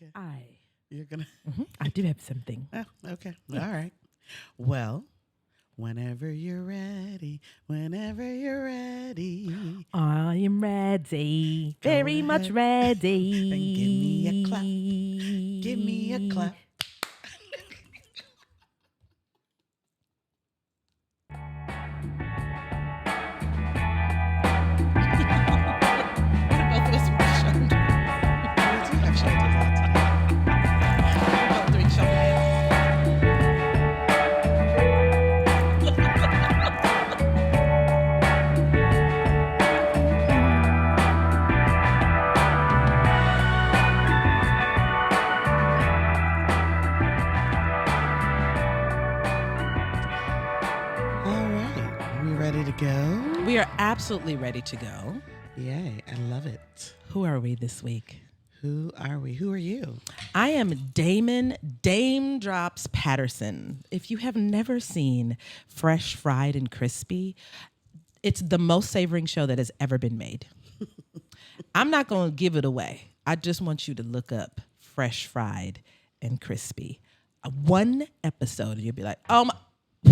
Okay. You're going I do have something. to. Oh, okay. Yes. All right. Well, whenever you're ready, whenever you're ready. I am ready. Go Very much ahead. ready. Then give me a clap. Give me a clap. Both of us with shoulders. We do have shoulders on today. We're both doing shoulder dance. All right. We ready to go? We are absolutely ready to go. Yay. I love it. Who are we this week? Who are we? Who are you? I am Dame Drops Patterson. If you have never seen Fresh, Fried, and Crispy, it's the most savoring show that has ever been made. I'm not going to give it away. I just want you to look up Fresh, Fried, and Crispy. One episode, and you'll be like, oh my,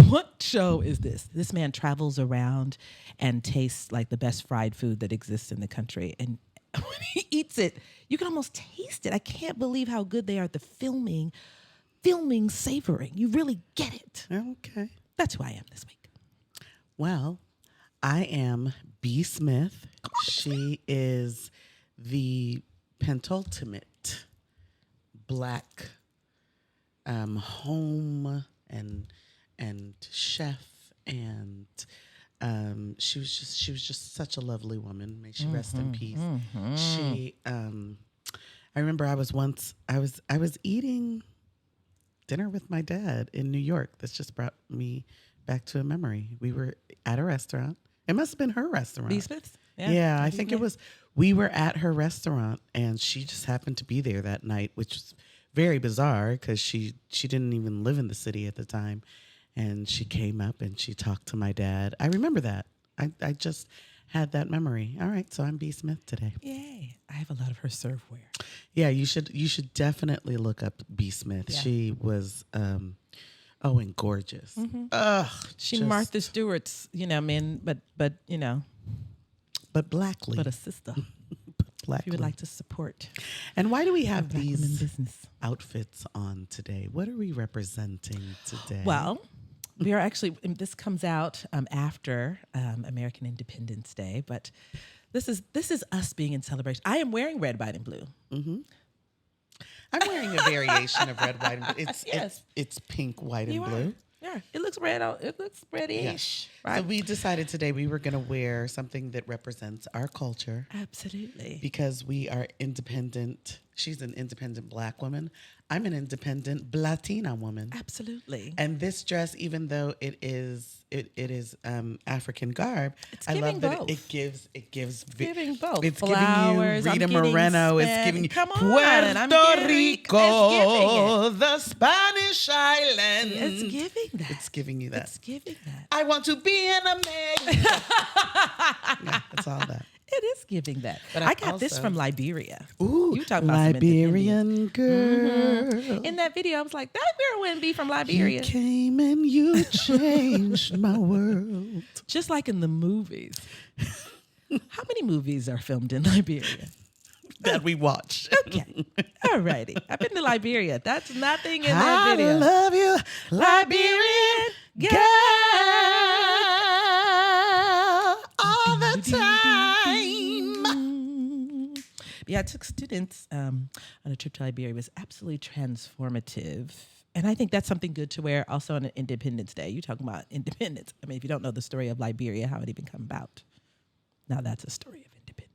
what show is this? This man travels around and tastes like the best fried food that exists in the country. And when he eats it, you can almost taste it. I can't believe how good they are at the filming savoring. You really get it. Okay. That's who I am this week. Well, I am B. Smith. She is the penultimate Black home and chef, and she was just such a lovely woman. May she rest in peace. She I remember I was eating dinner with my dad in New York. This just brought me back to a memory. We were at a restaurant. It must have been her restaurant. B. Smith's? Yeah, I think it was. We were at her restaurant, and she just happened to be there that night, which was very bizarre because she didn't even live in the city at the time. And she came up and she talked to my dad. I remember that. I just had that memory. All right, so I'm B. Smith today. Yay. I have a lot of her serveware. Yeah, you should definitely look up B. Smith. Yeah. She was and gorgeous. Ugh, She just- Martha Stewart's, man, but but blackly. but a sister. blackly. If you would like to support And why do we have Black women these business. outfits on today? What are we representing today? Well, we are actually, this comes out after American Independence Day, but this is us being in celebration. I am wearing red, white, and blue. I'm wearing a variation of red, white, and blue. Yes. It's pink, white, You and are. blue. Yeah, it looks red. It looks reddish, Yes. right? So we decided today we were going to wear something that represents our culture Absolutely. because we are independent. She's an independent Black woman. I'm an independent Latina woman. Absolutely. And this dress, even though it is African garb, It's I love giving that both. it gives Giving both. It's Flowers, giving you I'm Rita getting Moreno. It's Span- giving you Come on, Puerto I'm getting- Rico, the Spanish island. It's giving that. It's giving you that. It's giving that. I want to be in America. Yeah, it's all that. It is giving that. But I got this also- from Liberia. Ooh, You talk about some Liberian girl. In that video, I was like, that girl wouldn't be from You Liberia. came and you changed my world. Just like in the movies. How many movies are filmed in Liberia? That we watch. Okay. All righty. I've been to Liberia. That's nothing in that I video. love you, Liberian girl, all the time. Yeah, I took students on a trip to Liberia. It was absolutely transformative. And I think that's something good to wear also on an Independence Day. You're talking about independence. I mean, if you don't know the story of Liberia, how it even come about. Now that's a story of independence.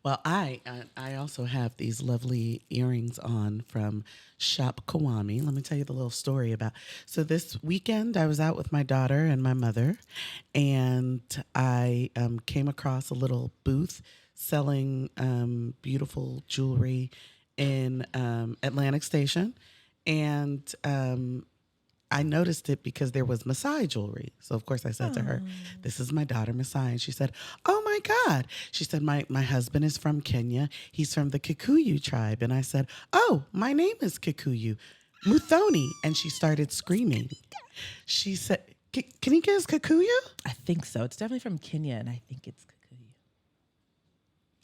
Well, I also have these lovely earrings on from Shop Kawami. Let me tell you the little story about. So this weekend, I was out with my daughter and my mother, and I came across a little booth selling beautiful jewelry in Atlantic Station, and I noticed it because there was Maasai jewelry. So, of course, I said to her, this is my daughter, Maasai. And she said, oh, my my God. She said, my husband is from Kenya. He's from the Kikuyu tribe. And I said, oh, my name is Kikuyu, Muthoni. And she started screaming. She said, Kanika is Kikuyu? I think so. It's definitely from Kenya, and I think it's Kikuyu.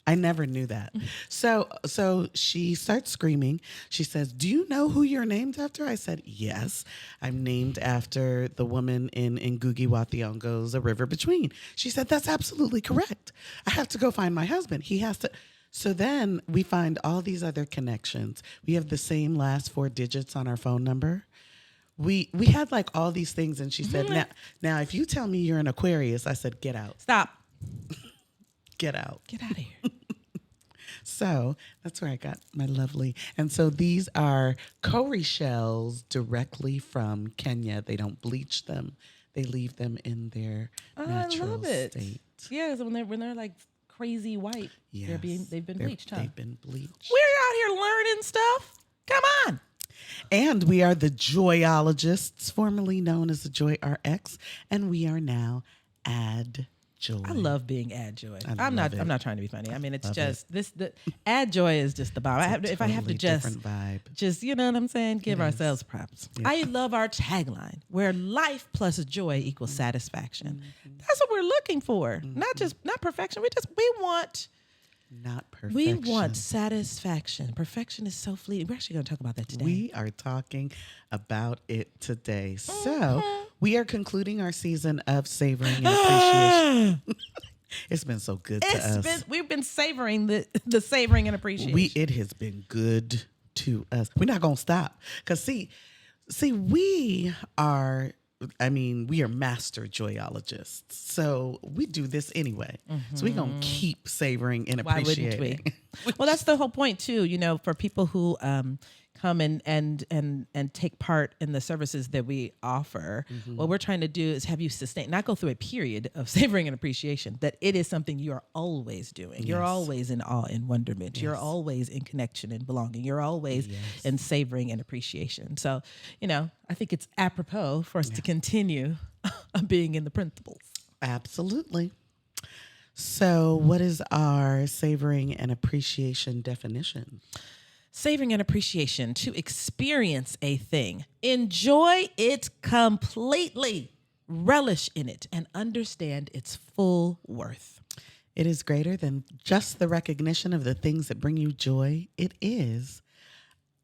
I never knew that. So she starts screaming. She says, do you know who you're named after? I said, yes. I'm named after the woman in Ngugi wa Thiong'o's A River Between. She said, that's absolutely correct. I have to go find my husband. He has to. So then we find all these other connections. We have the same last 4 digits on our phone number. We had like all these things. And she said, now, if you tell me you're an Aquarius, I said, get out. Stop. Get out. Get out of here. So that's where I got my lovely. And so these are cowrie shells directly from Kenya. They don't bleach them. They leave them in their natural state. Yeah, so when they're like crazy white, yes. they've been bleached, huh? They've been bleached. We're out here learning stuff. Come on. And we are the Joyologists, formerly known as the Joy RX, and we are now Add Joy. I love being Add Joy. I'm not trying to be funny. I mean, it's love just the Add Joy is just the bomb. I have to different vibe. Just you know what I'm saying, give ourselves props. Yeah. I love our tagline where life plus joy equals satisfaction. Mm-hmm. That's what we're looking for. Mm-hmm. Not perfection. We want not perfection. We want satisfaction. Perfection is so fleeting. We're actually going to talk about that today. We are talking about it today. Mm-hmm. So we are concluding our season of Savoring and Appreciation. It's been so good to us. We've been savoring the savoring and appreciation. It has been good to us. We're not going to stop. Because see, we are master joyologists. So we do this anyway. Mm-hmm. So we're going to keep savoring and appreciating. Why wouldn't we? Well, that's the whole point too, for people who come and take part in the services that we offer. Mm-hmm. What we're trying to do is have you sustain, not go through a period of savoring and appreciation, that it is something you are always doing. Yes. You're always in awe and wonderment. Yes. You're always in connection and belonging. You're always in savoring and appreciation. So, I think it's apropos for us to continue being in the principles. Absolutely. So what is our savoring and appreciation definition? Savoring and appreciation, to experience a thing, enjoy it completely, relish in it, and understand its full worth. It is greater than just the recognition of the things that bring you joy. It is,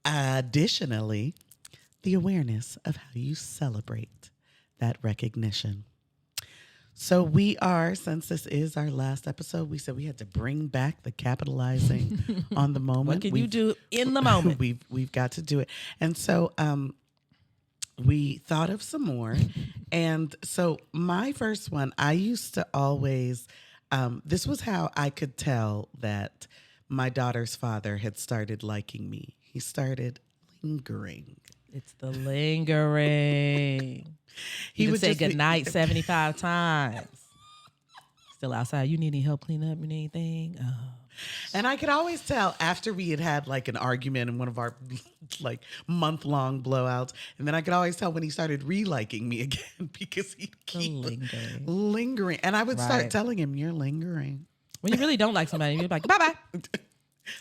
additionally, the awareness of how you celebrate that recognition. So since this is our last episode, we said we had to bring back the capitalizing on the moment. What can you do in the moment? We've got to do it. And so we thought of some more. And so my first one, I used to always, this was how I could tell that my daughter's father had started liking me. He started lingering. It's the lingering. He would say goodnight 75 times. Still outside. You need any help cleaning up? You need anything? Oh. And I could always tell after we had like an argument in one of our like month-long blowouts. And then I could always tell when he started re-liking me again because he'd keep lingering. And I would start telling him, you're lingering. When you really don't like somebody, you're like, bye-bye.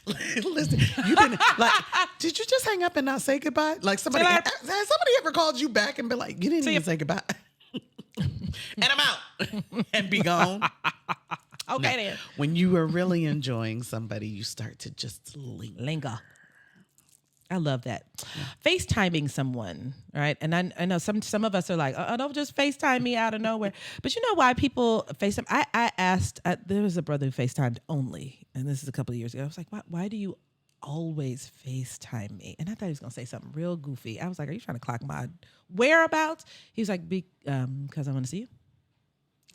Listen, you didn't did you just hang up and not say goodbye? Like has somebody ever called you back and been like, you didn't even say goodbye? And I'm out and be gone. Okay, then. When you are really enjoying somebody, you start to just linger. I love that. Yeah. FaceTiming someone, right? And I know some of us are like, oh, don't just FaceTime me out of nowhere. But you know why people FaceTime? I asked, there was a brother who FaceTimed only, and this is a couple of years ago. I was like, why do you always FaceTime me? And I thought he was going to say something real goofy. I was like, are you trying to clock my whereabouts? He was like, because I want to see you.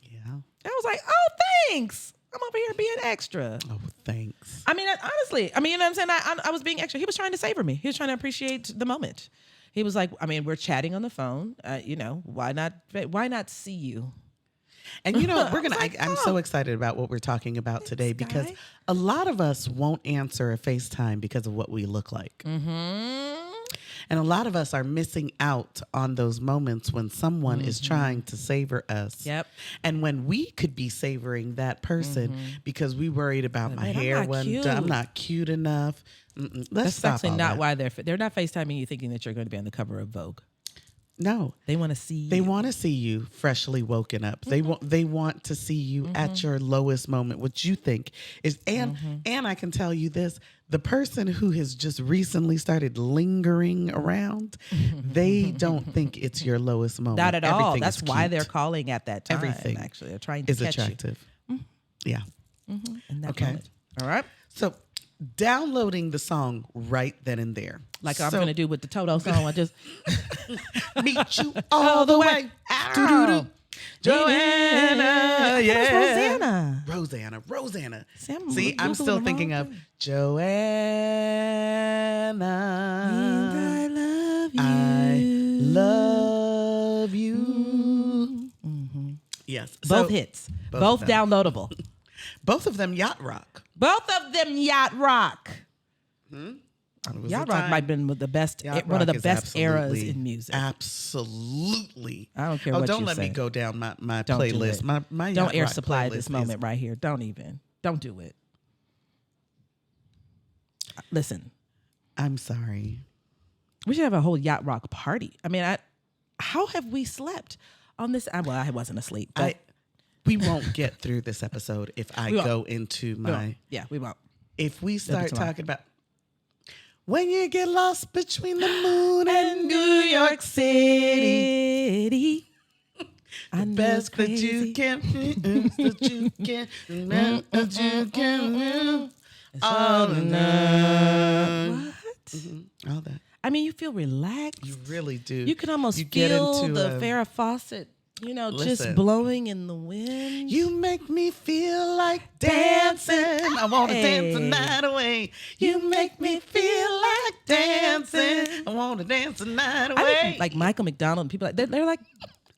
Yeah. I was like, oh, thanks. I'm over here being extra. Oh, thanks. I mean, honestly, you know what I'm saying? I was being extra. He was trying to savor me. He was trying to appreciate the moment. He was like, we're chatting on the phone. Why not see you? And I'm so excited about what we're talking about today because a lot of us won't answer a FaceTime because of what we look like. Mm-hmm. And a lot of us are missing out on those moments when someone is trying to savor us. Yep. And when we could be savoring that person because we worried about my hair wasn't done, I'm not cute enough. Let's That's stop actually all not that. why they're not FaceTiming you thinking that you're going to be on the cover of Vogue. No. They want to see They you. want to see you freshly woken up. They want to see you at your lowest moment, what you think is and I can tell you this, the person who has just recently started lingering around, they don't think it's your lowest moment. Not at all. Everything That's is why cute. they're calling at that time. Everything Actually, they're trying to is catch attractive. Yeah. you in that Okay. moment. All right. So downloading the song right then and there. Like I'm So, going to do with the Toto song. I just meet you all the way. Ow. Joanna, yeah. Rosanna. Rosanna. See, I'm See, I'm Googling still them thinking all of day. Joanna. I love you. Yes. Both hits. Both of them. downloadable. Both of them yacht rock. Both of them yacht rock. It was Yacht a rock time. might have been the best, Yacht one of the rock is best eras absolutely- in music. Absolutely. I don't care Oh, what don't you let say. me go down my Don't do playlist. it. My Don't yacht air rock supply playlist this is- moment right here. Don't do it. Listen, I'm sorry. we should have a whole yacht rock party. I mean, how have we slept on this? Well, I wasn't asleep. But We won't get through this episode if I We won't. go into my. yeah, we won't. If we be start too long. talking about when you get lost between the moon and New York City, I know best it's that crazy. you can, that you can, that you can, all the night. What? All that. I mean, you feel relaxed. You really do. You can almost get feel into the a- Farrah Fawcett, just Listen. blowing in the wind. You make me feel like dancing. I want to dance the Hey. night away. You make me feel like dancing. I want to dance the night I away. think like Michael McDonald and people like they're like,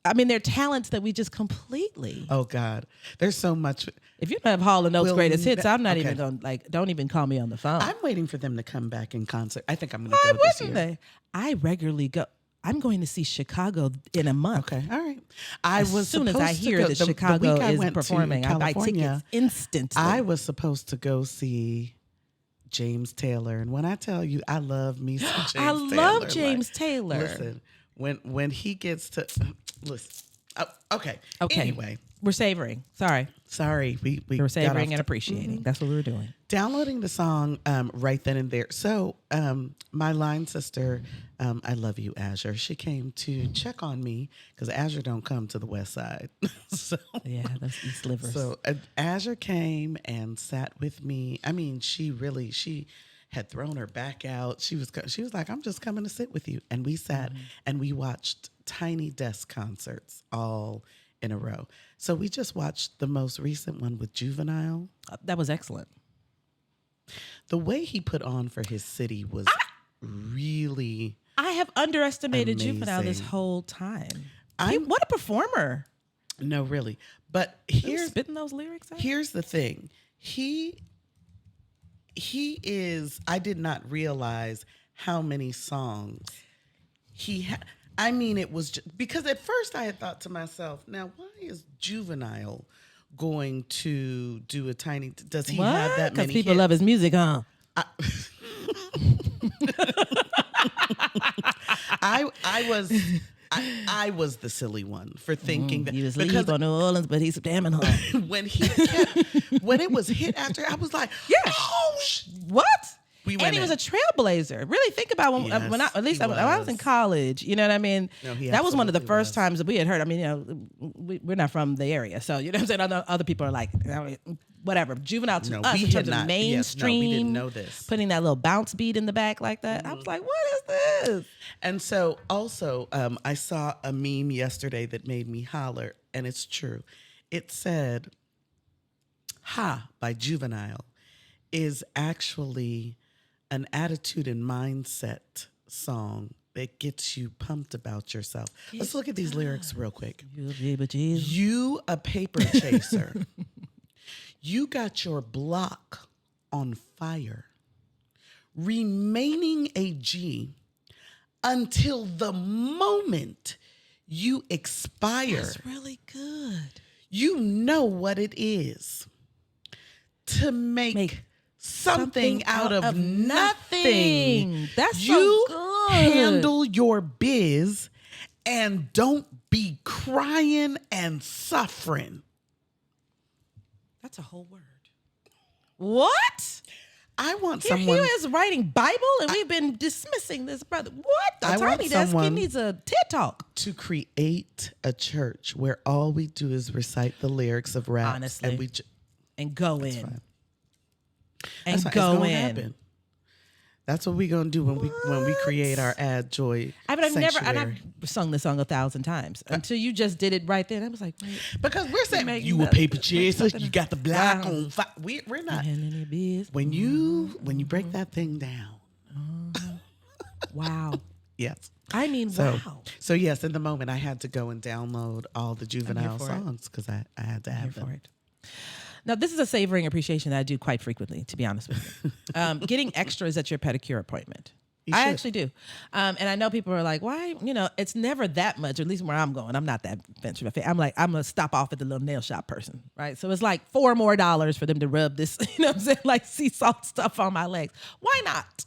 I mean, they're talents that we just completely. Oh God, there's so much. If you don't have Hall and Oates We'll greatest hits, I'm not okay. even going to don't even call me on the phone. I'm waiting for them to come back in concert. I think I'm going to Why go this wouldn't year. they? I regularly go. I'm going to see Chicago in a month. Okay, all right. I As was soon as supposed I to hear go, that the Chicago week I is went to performing, I buy California, tickets instantly. I was supposed to go see James Taylor, and when I tell you, I love me some James I Taylor. love like, James Taylor. Listen, when he gets to listen. Oh, okay. Okay. Anyway, We're savoring. Sorry. sorry, we We're got off savoring and to- appreciating. That's what we were doing. downloading the song right then and there. So my line sister, I love you, Azure. She came to check on me because Azure don't come to the West Side. so Yeah, those East Livers. so Azure came and sat with me. I mean, she had thrown her back out. She was like, I'm just coming to sit with you. And we sat and we watched Tiny Desk concerts all in a row. So we just watched the most recent one with Juvenile. That was excellent. The way he put on for his city was really. I have underestimated Juvenile this Amazing. whole time. I'm- What a performer. No, really. But He was here's spitting those lyrics out. here's the thing. He is. I did not realize how many songs he had. I mean, it was because at first I had thought to myself, now why is Juvenile going to do a tiny? Does he have that Because many? people hits? love his music, huh? I was the silly one for thinking that He was because leave on New Orleans, but he's damn home. when it was hit after, I was like, Yeah. oh, What? We And went he was in. a trailblazer. Really think about when Yes, at least he when I was in was. college. You know what I mean? No, he that was one of the absolutely first was. times that we had heard. I mean, we're not from the area, so you know what I'm saying. Other people are like, whatever. Juvenile to No, us we in had terms of not. mainstream. Yes, no, we didn't know this. Putting that little bounce beat in the back like that. I was like, what is this? And so also, I saw a meme yesterday that made me holler, and it's true. It said, "Ha" by Juvenile is actually an attitude and mindset song that gets you pumped about yourself. Let's look at these lyrics real quick. You a paper chaser. You got your block on fire. Remaining a G, until the moment you expire. That's really good. You know what it is to make something out of nothing. That's you so good. handle your biz and don't be crying and suffering. That's a whole word. What? I want Here someone. he is writing Bible, and we've been dismissing this brother. What? I want Attorney Desk, he someone needs a TED Talk. to create a church where all we do is recite the lyrics of rap. Honestly. And we And go in. fine. And That's fine. It's go gonna in. happen. That's what we're gonna do when we create our ad joy. I've never, and sanctuary. I've sung this song 1,000 times until you just did it right then. I was like, wait. Because we're saying make you a nothing- paper chaser, something- you got the black Wow. on fire. We're not. Handling your biz. When you break that thing down, Wow. yes. I mean, So wow. so yes, in the moment I had to go and download all the I'm juvenile here for it. songs because I had to have Here them. for it. Now, this is a savoring appreciation that I do quite frequently, to be honest with you. Getting extras at your pedicure appointment. You I should. actually do. And I know people are like, why? It's never that much, or at least where I'm going. I'm not that venture. I'm like, I'm going to stop off at the little nail shop person, right? So it's like $4 more for them to rub this, you know what I'm saying? Like sea salt stuff on my legs. Why not?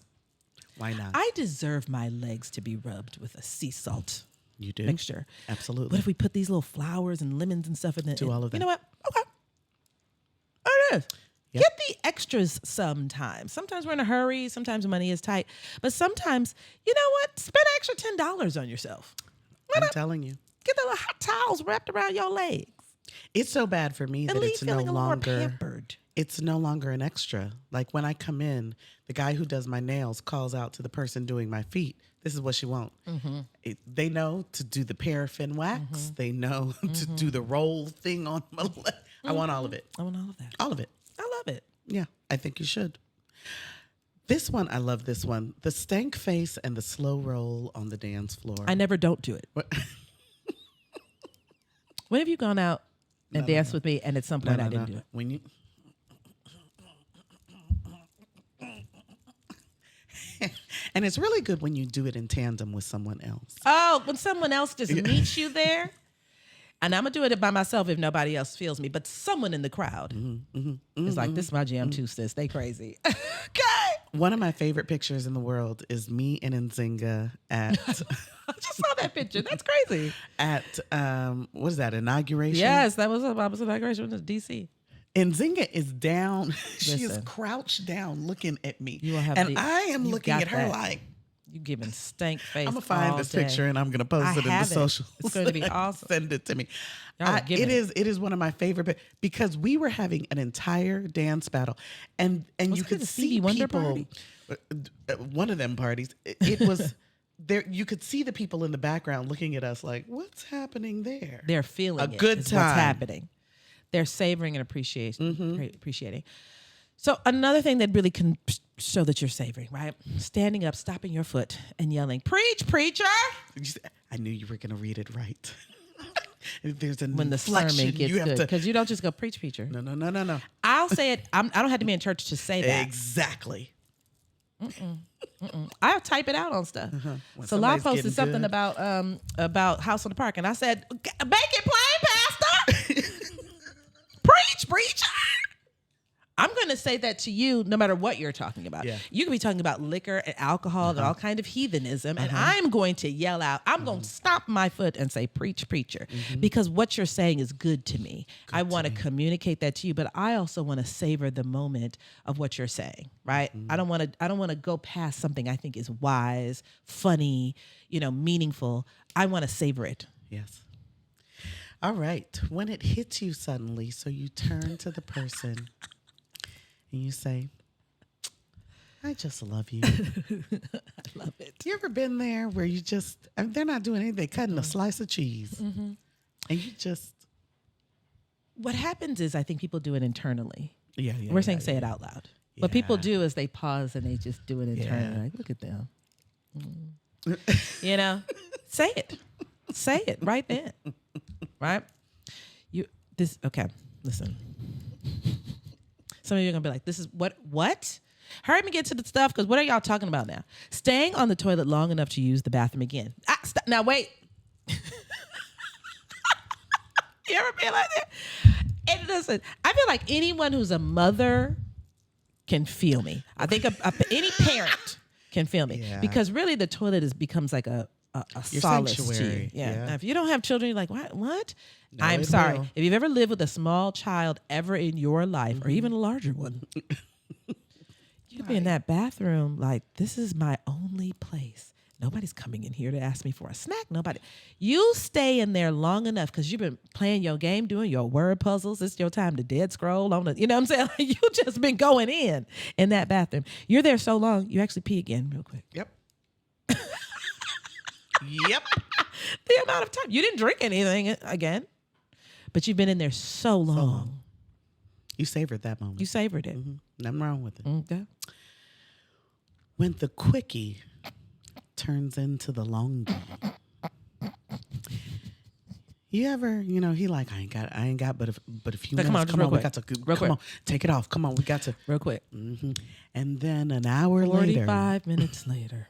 Why not? I deserve my legs to be rubbed with a sea salt You do. mixture. Absolutely. What if we put these little flowers and lemons and stuff in it? Do all of You that. know what? Okay. There it is. Yep. Get the extras sometimes. Sometimes we're in a hurry. Sometimes money is tight. But sometimes, you know what? Spend an extra $10 on yourself. I'm telling you. Get the little hot towels wrapped around your legs. It's so bad for me And that leave it's no feeling a little more longer pampered. it's no longer an extra. Like when I come in, the guy who does my nails calls out to the person doing my feet. This is what she wants. They know to do the paraffin wax. They know to do the roll thing on my leg. I want all of it. I want all of that. All of it. I love it. Yeah, I think you should. This one, I love this one. The stank face and the slow roll on the dance floor. I never don't do it. When have you gone out and danced with me and at some point I didn't do it? When you and it's really good when you do it in tandem with someone else. Oh, when someone else just meets you there, and I'm gonna do it by myself if nobody else feels me, but someone in the crowd is like, "This is my jam too, sis. They crazy." Okay. One of my favorite pictures in the world is me and Nzinga at I just saw that picture. That's crazy. at what is that, inauguration? Yes, that was a inauguration in DC. Nzinga is down. She is Listen. crouched down looking at me. You will have and the- I am you looking got at her that. like, You giving stank face. I'm gonna find all this day. picture and I'm gonna post I it in the have it. socials. It's going to be awesome. Send it to me. Y'all are giving It is one of my favorite because we were having an entire dance battle, and Was you it could the see Stevie Wonder people. party? One of them parties. It was there. You could see the people in the background looking at us like, "What's happening there?" They're feeling A it good is time. What's happening? They're savoring and appreciating. So another thing that really can show that you're savoring, right? Standing up, stopping your foot, and yelling, "Preach, preacher!" I knew you were going to read it right. There's an When the inflection, sermon gets you have good, to. because you don't just go, "Preach, preacher." No. I'll say it. I don't have to be in church to say that. Exactly. I'll type it out on stuff. When So Law somebody's posted getting something good. about House on the Park, and I said, "Make it plain, Pastor." Preach, preacher. I'm going to say that to you no matter what you're talking about. Yeah. You could be talking about liquor and alcohol and all kind of heathenism, and I'm going to yell out, I'm going to stomp my foot and say, "Preach, preacher," because what you're saying is good to me. I want to communicate that to you, but I also want to savor the moment of what you're saying, right? I don't want to go past something I think is wise, funny, meaningful. I want to savor it. Yes. All right. When it hits you suddenly, so you turn to the person and you say, "I just love you." I love it. You ever been there where you just, they're not doing anything, they're cutting a slice of cheese. And you just, What happens is I think people do it internally. yeah. We're saying say it out loud. What people Yeah. do is they pause and they just do it internally. Yeah. Like, look at them. Say it. Say it right then. Right? Okay, listen. Some of you are gonna be like, this is what? Hurry up and get to the stuff, because what are y'all talking about now? Staying on the toilet long enough to use the bathroom again. Now, wait. You ever feel like that? And listen, I feel like anyone who's a mother can feel me. I think any parent can feel me. Yeah. Because really the toilet becomes like a solace to you. sanctuary. Yeah. Yeah. Now, if you don't have children, you're like, what? No, I'm it sorry. will. If you've ever lived with a small child ever in your life, or even a larger one, you'd be in that bathroom like, this is my only place. Nobody's coming in here to ask me for a snack. Nobody. You stay in there long enough because you've been playing your game, doing your word puzzles. It's your time to dead scroll on the, you know what I'm saying? You just been going in that bathroom. You're there so long, you actually pee again real quick. Yep. Yep. The amount of time. You didn't drink anything again, but you've been in there so long. You savored that moment. You savored it. Nothing wrong with it. Okay. When the quickie turns into the longie. You ever, he like, I ain't got but a few Come minutes. on, Come on, real we got to Real come quick. on, take it off. Come on, we got to. Real quick. And then an hour later, 45 minutes later.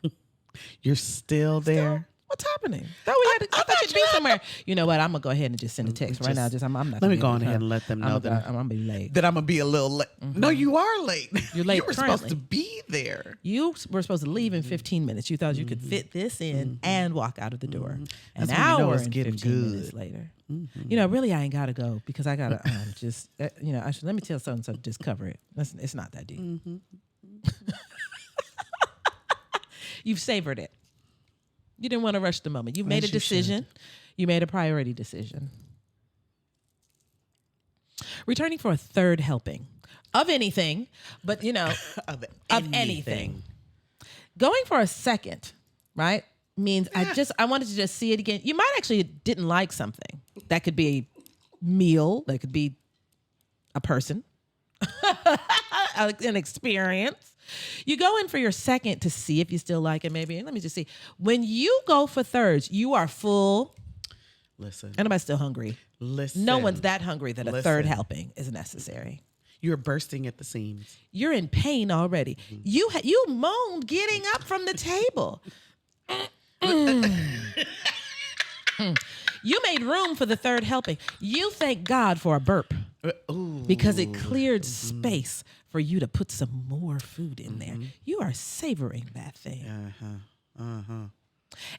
you're still there. What's happening? I thought you'd be somewhere. You know what? I'm gonna go ahead and just send a text right now. I'm not. Let me go on ahead and let them know that I'm gonna be late. I'm gonna be a little late. No, you are late. You're late You were supposed currently. to be there. You were supposed to leave in 15 minutes. You thought you could fit this in and walk out of the door. An That's when you know hour it's and getting 15 good. minutes later. Really, I ain't gotta go because I gotta just let me tell so and so to just cover it. It's not that deep. You've savored it. You didn't want to rush the moment. You made a As you decision. You made a priority decision. Returning for a third helping of anything, but Of anything. Going for a second, right, means I wanted to just see it again. You might actually didn't like something. That could be a meal. That could be a person, an experience. You go in for your second to see if you still like it, maybe. And let me just see. When you go for thirds, you are full. Listen. Anybody's still hungry. Listen. No one's that hungry that a third Listen. helping is necessary. You're bursting at the seams. You're in pain already. You moaned getting up from the table. You made room for the third helping. You thank God for a burp because it cleared space for you to put some more food in there. You are savoring that thing.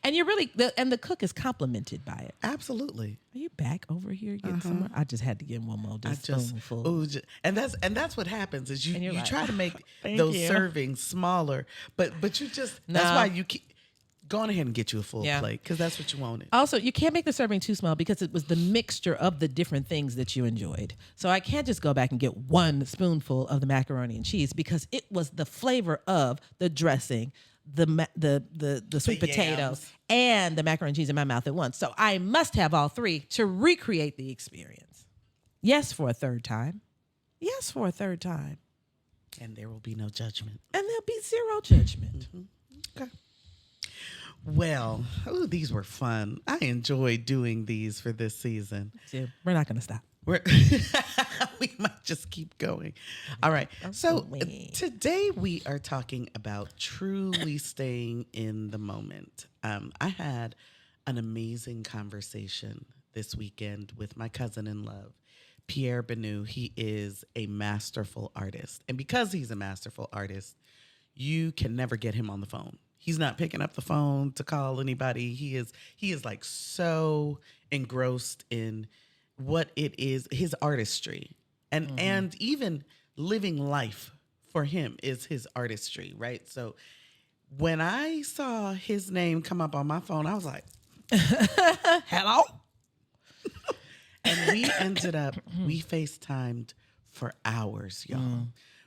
And you're really, the cook is complimented by it. Absolutely. Are you back over here getting somewhere? I just had to get one more spoonful. And that's what happens is you like, try to make Thank those you. servings smaller, but you just No. that's why you keep going ahead and get you a full Yeah. plate because that's what you wanted. Also, you can't make the serving too small because it was the mixture of the different things that you enjoyed. So I can't just go back and get one spoonful of the macaroni and cheese because it was the flavor of the dressing, the sweet The potatoes, yams. and the macaroni and cheese in my mouth at once. So I must have all three to recreate the experience. Yes, for a third time. Yes, for a third time. And there will be no judgment. And there'll be zero judgment. Okay. Well, these were fun. I enjoyed doing these for this season. So we're not going to stop. We might just keep going. All right. So Absolutely. today we are talking about truly staying in the moment. I had an amazing conversation this weekend with my cousin in love, Pierre Benu. He is a masterful artist. And because he's a masterful artist, you can never get him on the phone. He's not picking up the phone to call anybody. He is like so engrossed in what it is, his artistry. And even living life for him is his artistry, right? So when I saw his name come up on my phone, I was like, hello? And we ended up, we FaceTimed for hours, y'all.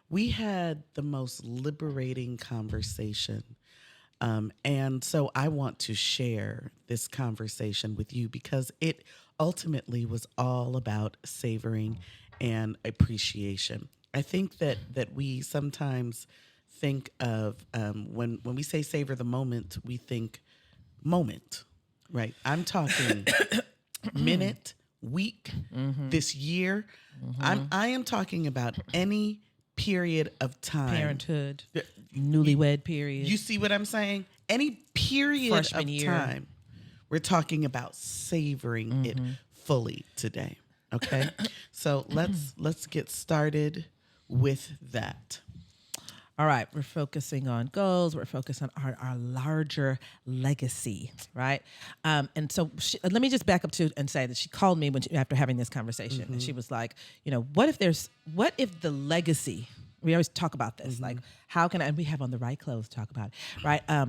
We had the most liberating conversation. And so I want to share this conversation with you because it ultimately was all about savoring and appreciation. I think that we sometimes think of when we say savor the moment, we think moment, right? I'm talking minute, week, this year. I am talking about any period of time. Parenthood, newlywed period. You see what I'm saying? Any period Freshman of year. time. We're talking about savoring it fully today. Okay? So let's get started with that. All right, we're focusing on goals. We're focused on our larger legacy, right? And so let me just back up to and say that she called me after having this conversation, and she was like, what if the legacy? We always talk about this, like how can I? And we have on the right clothes to talk about it, right? I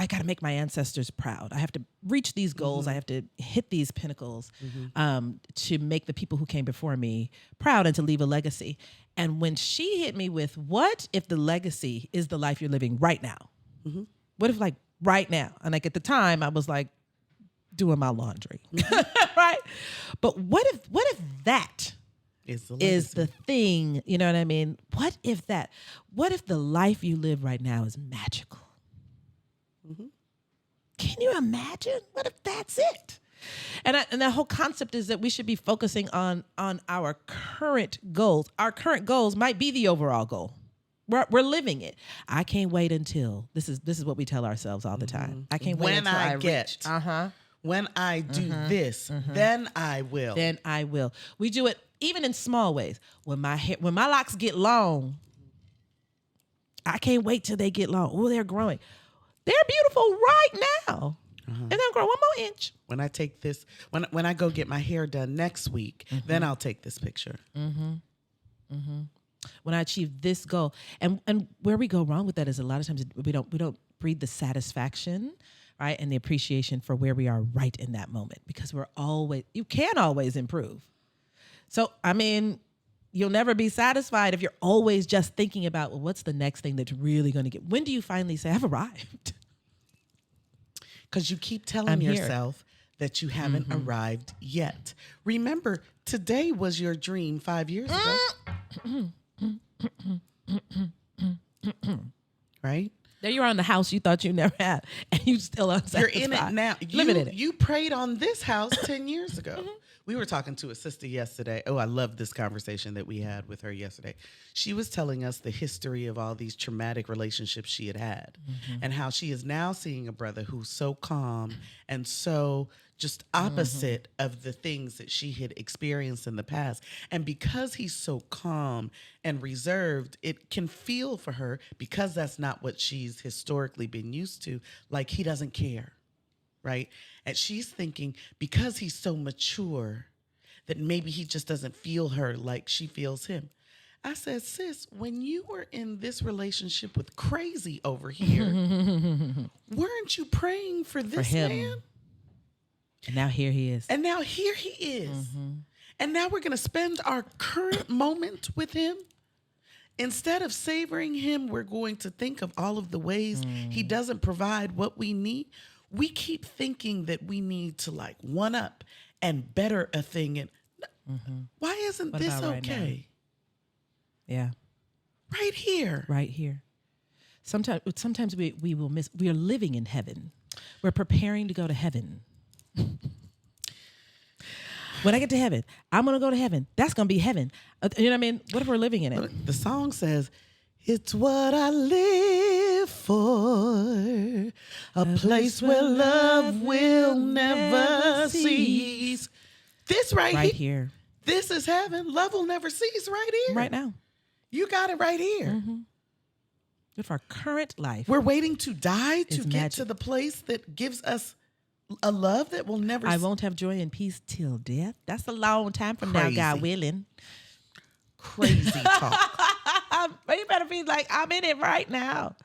got to make my ancestors proud. I have to reach these goals. I have to hit these pinnacles to make the people who came before me proud and to leave a legacy. And when she hit me with, what if the legacy is the life you're living right now? What if like right now? And like at the time I was like doing my laundry, right? But what if that is the thing, you know what I mean? What if the life you live right now is magical? Can you imagine? What if that's it? And the whole concept is that we should be focusing on our current goals. Our current goals might be the overall goal. We're living it. I can't wait until this is what we tell ourselves all the time. I can't wait until I reach. When I do this, then I will. Then I will. We do it even in small ways. When my locks get long, I can't wait till they get long. Oh, they're growing. They're beautiful right now. And they'll grow one more inch. When I take this, when I go get my hair done next week, then I'll take this picture. When I achieve this goal, and where we go wrong with that is a lot of times we don't breathe the satisfaction, right, and the appreciation for where we are right in that moment, because you can always improve. So I mean, you'll never be satisfied if you're always just thinking about, well, what's the next thing that's really going to get. When do you finally say, I've arrived? Because you keep telling yourself that you haven't arrived yet. Remember, today was your dream 5 years ago. Right? There you are in the house you thought you never had, and you still unsatisfied. You're in it now. Living in it. You prayed on this house 10 years ago. We were talking to a sister yesterday. Oh, I love this conversation that we had with her yesterday. She was telling us the history of all these traumatic relationships she had and how she is now seeing a brother who's so calm and so just opposite of the things that she had experienced in the past. And because he's so calm and reserved, it can feel for her, because that's not what she's historically been used to, like he doesn't care. Right? And she's thinking, because he's so mature, that maybe he just doesn't feel her like she feels him. I said, sis, when you were in this relationship with crazy over here, weren't you praying for this man? And now here he is. And now here he is. And now we're going to spend our current moment with him. Instead of savoring him, we're going to think of all of the ways he doesn't provide what we need. We keep thinking that we need to like one up and better a thing. And why isn't this okay? Yeah. Right here. Right here. Sometimes we will miss. We are living in heaven. We're preparing to go to heaven. When I get to heaven, I'm going to go to heaven. That's going to be heaven. You know what I mean? What if we're living in it? The song says, it's what I live for, a place where love will never cease. This right here. This is heaven. Love will never cease right here. Right now. You got it right here. If our current life. We're waiting to die to get magic. to the place that gives us a love that will never I won't have joy and peace till death. That's a long time from now, God willing. Crazy talk. You better be like, I'm in it right now.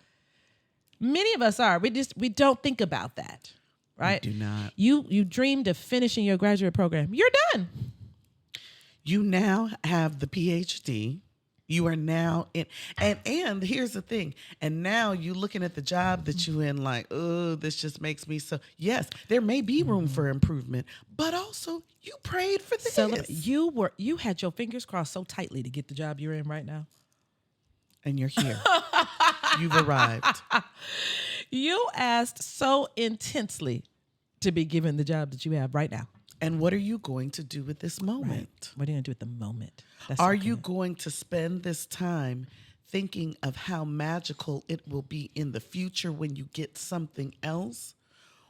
Many of us are. We don't think about that, right? We do not. You dreamed of finishing your graduate program. You're done. You now have the PhD. You are now in, and here's the thing. And now you looking at the job that you in like, oh, this just makes me so. Yes, there may be room for improvement, but also you prayed for this. So you had your fingers crossed so tightly to get the job you're in right now. And you're here. You've arrived. You asked so intensely to be given the job that you have right now. And what are you going to do with this moment? Right. What are you going to do at the moment? Are you going to spend this time thinking of how magical it will be in the future when you get something else?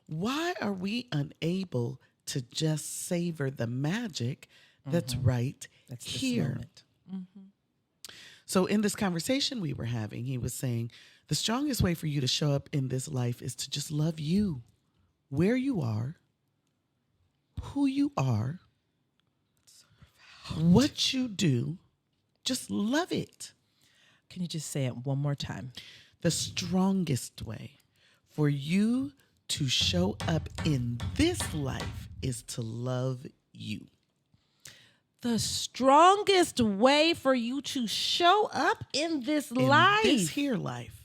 Why are we unable to just savor the magic that's right That's here? this moment. So in this conversation we were having, he was saying, the strongest way for you to show up in this life is to just love you, where you are, who you are, what you do. Just love it. Can you just say it one more time? The strongest way for you to show up in this life is to love you. The strongest way for you to show up in this life. In this here life.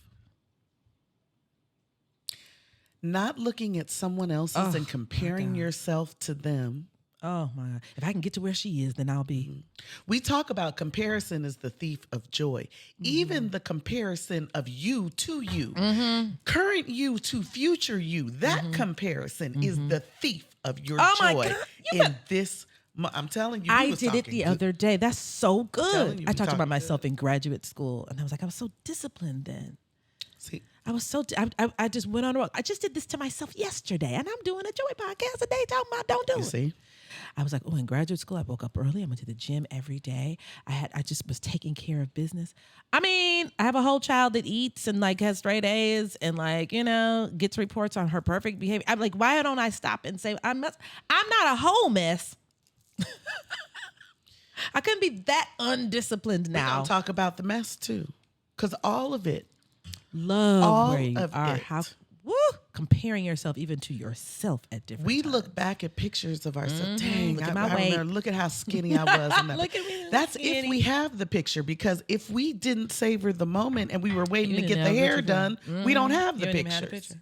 Not looking at someone else's and comparing yourself to them. Oh my God. If I can get to where she is, then I'll be. We talk about comparison as the thief of joy. Even the comparison of you to you, current you to future you, that comparison is the thief of your joy in this. I'm telling you, I did it the other day. That's so good. You, I talked about myself in graduate school, and I was like, I was so disciplined then. See, I was so, I just went on a rock. I just did this to myself yesterday, and I'm doing a joy podcast a day talking about don't do it. see? I was like, oh, in graduate school, I woke up early. I went to the gym every day. I just was taking care of business. I mean, I have a whole child that eats and like has straight A's and like, gets reports on her perfect behavior. I'm like, why don't I stop and say, I'm not a whole mess. I couldn't be that undisciplined now. We're gonna talk about the mess too, because all of it, love where you are. it. How comparing yourself even to yourself at different we times. look back at pictures of ourselves. Dang, Look at I my weight. remember, look at how skinny I was. And Look at me, that's skinny. if we have the picture, because if we didn't savor the moment and we were waiting to You get didn't the have hair picture done, we don't have the You didn't even pictures. have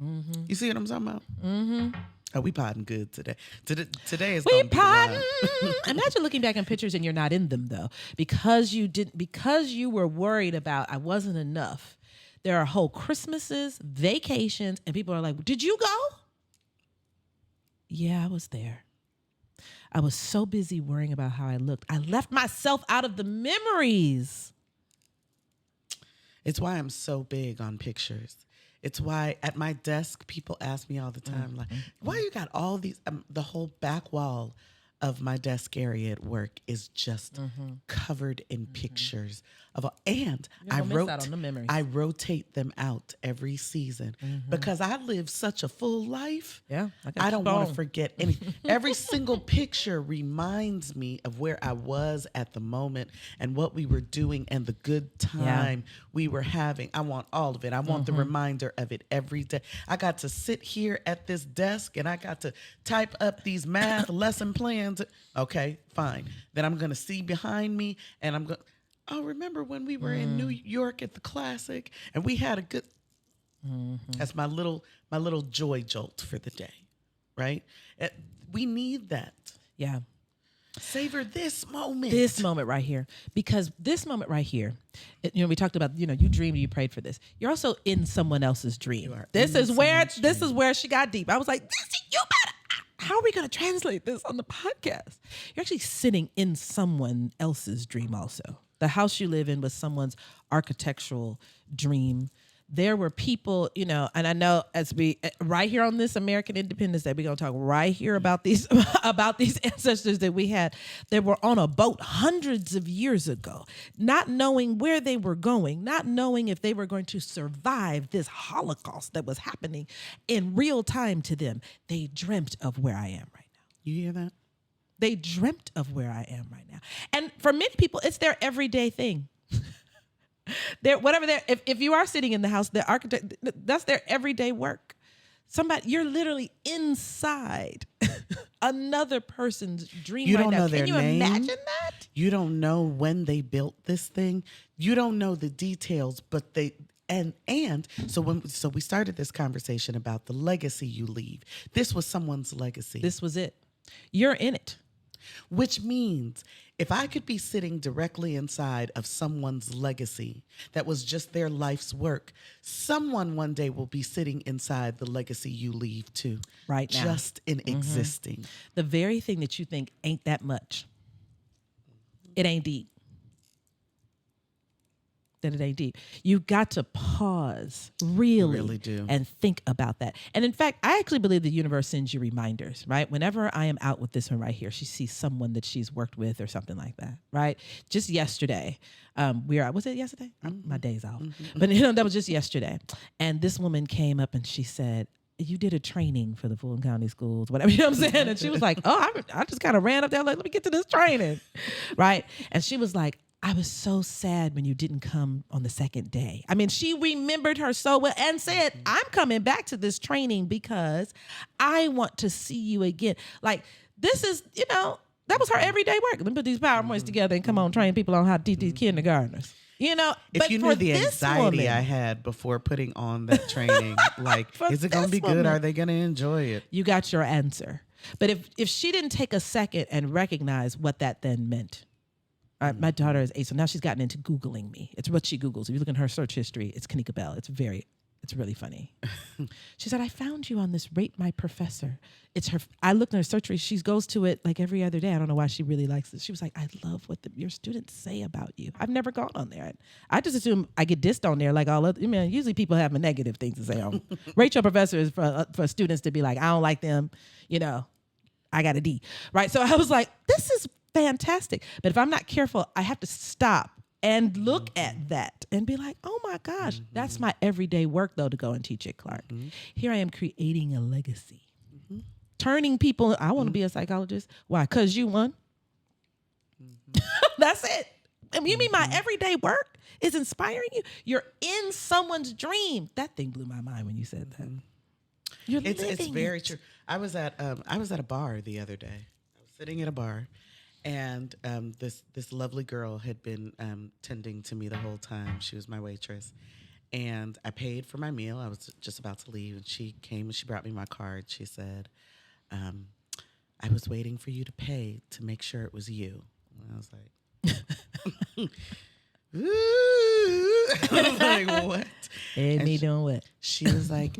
a picture. You see what I'm talking about? Oh, we potting good today. Today is We gonna be the potting. one. Imagine looking back in pictures and you're not in them though, because you were worried about I wasn't enough. There are whole Christmases, vacations, and people are like, "Did you go?" Yeah, I was there. I was so busy worrying about how I looked. I left myself out of the memories. It's why I'm so big on pictures. It's why at my desk, people ask me all the time, like, why you got all these, the whole back wall of my desk area at work is just covered in pictures of all, and I rotate them out every season because I live such a full life. Yeah, I don't want to forget any. Every single picture reminds me of where I was at the moment and what we were doing and the good time we were having. I want all of it. I want the reminder of it every day. I got to sit here at this desk and I got to type up these math lesson plans. Okay, fine. Then I'm going to see behind me and I'm going, oh, remember when we were in New York at the Classic and we had a good, that's my little joy jolt for the day, right? We need that. Yeah. Savor this moment. This moment right here. Because this moment right here, we talked about, you dreamed, you prayed for this. You're also in someone else's dream. This is where she got deep. I was like, you better. How are we going to translate this on the podcast? You're actually sitting in someone else's dream also. The house you live in was someone's architectural dream. There were people, and I know as we right here on this American Independence Day, we're gonna talk right here about these ancestors that we had that were on a boat hundreds of years ago, not knowing where they were going, not knowing if they were going to survive this Holocaust that was happening in real time to them. They dreamt of where I am right now. You hear that? They dreamt of where I am right now. And for many people, it's their everyday thing. If you are sitting in the house, the architect, that's their everyday work. You're literally inside another person's dream. You right don't now. know their Can you name. imagine that? You don't know when they built this thing. You don't know the details, but so we started this conversation about the legacy you leave. This was someone's legacy. This was it. You're in it. Which means if I could be sitting directly inside of someone's legacy that was just their life's work, someone one day will be sitting inside the legacy you leave too. Right now. Just in existing. The very thing that you think ain't that much, it ain't deep. That it ain't deep. You got to pause, really do. and think about that. And in fact, I actually believe the universe sends you reminders, right? Whenever I am out with this one right here, she sees someone that she's worked with or something like that, right? Just yesterday, was it yesterday? My day's off. But that was just yesterday. And this woman came up and she said, you did a training for the Fulton County Schools, whatever, you know what I'm saying? And she was like, I just kind of ran up there, like, let me get to this training, right? And she was like, I was so sad when you didn't come on the second day. I mean, she remembered her so well and said, I'm coming back to this training because I want to see you again. Like, this is, that was her everyday work. Let me put these PowerPoints together and come on, train people on how to teach these kindergartners. If you knew the anxiety I had before putting on that training, like, is it going to be good? Are they going to enjoy it? You got your answer. But if she didn't take a second and recognize what that then meant. My daughter is 8, so now she's gotten into Googling me. It's what she Googles. If you look in her search history, it's Kanika Bell. It's really funny. She said, I found you on this Rate My Professor. I looked in her search history. She goes to it like every other day. I don't know why she really likes it. She was like, I love what your students say about you. I've never gone on there. I just assume I get dissed on there like all other, usually people have negative things to say on. Rate Your Professor is for students to be like, I don't like them, I got a D, right? So I was like, this is fantastic. But if I'm not careful, I have to stop and look at that and be like, oh my gosh, that's my everyday work though, to go and teach at Clark. Here I am creating a legacy. Turning people, I want to be a psychologist. Why? Because you won. That's it. I mean, you mean my everyday work is inspiring you? You're in someone's dream. That thing blew my mind when you said that. It's very true. I was at a bar the other day. I was sitting at a bar. And this lovely girl had been tending to me the whole time. She was my waitress. And I paid for my meal. I was just about to leave. And she came and she brought me my card. She said, I was waiting for you to pay to make sure it was you. And I was like, ooh. I was like, what? And me doing what? She was like,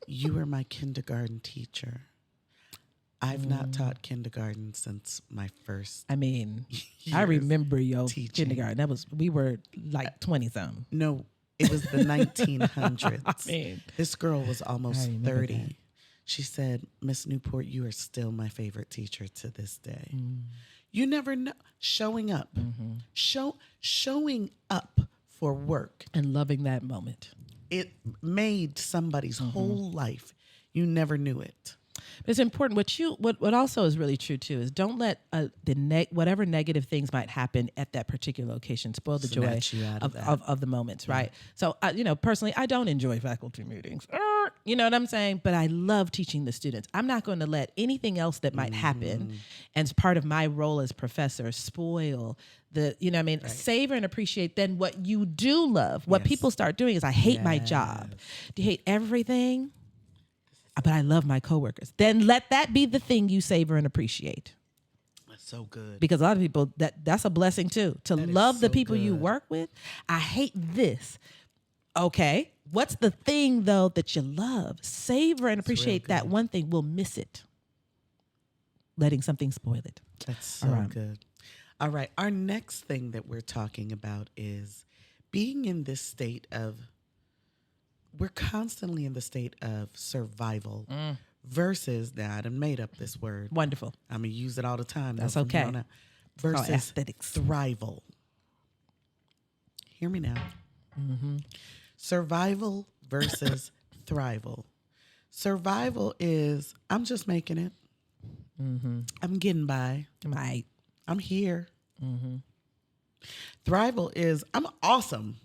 you were my kindergarten teacher. I've not taught kindergarten since my first. I mean, I remember your teaching. kindergarten. We were like 20-something. No, it was the 1900s. I mean, this girl was almost 30. that. She said, Miss Newport, you are still my favorite teacher to this day. You never know. Showing up. Showing up for work. And loving that moment. It made somebody's whole life. You never knew it. It's important. What also is really true too is don't let whatever negative things might happen at that particular location spoil the joy of the moments, right? So, personally, I don't enjoy faculty meetings. You know what I'm saying? But I love teaching the students. I'm not going to let anything else that might happen, and as part of my role as professor, spoil the. Right. Savor and appreciate then what you do love. What people start doing is, I hate my job. Do you hate everything? But I love my coworkers. Then let that be the thing you savor and appreciate. That's so good. Because a lot of people, that's a blessing too. To love the people you work with. I hate this. Okay. What's the thing though that you love? Savor and appreciate that one thing. We'll miss it. Letting something spoil it. That's so good. All right. Our next thing that we're talking about is being in this state of, we're constantly in the state of survival versus, now I done made up this word. Wonderful. I'm going to use it all the time. That's okay. Versus aesthetics. thrival. Hear me now. Survival versus thrival. Survival is, I'm just making it. I'm getting by. Right. I'm here. Thrival is, I'm awesome.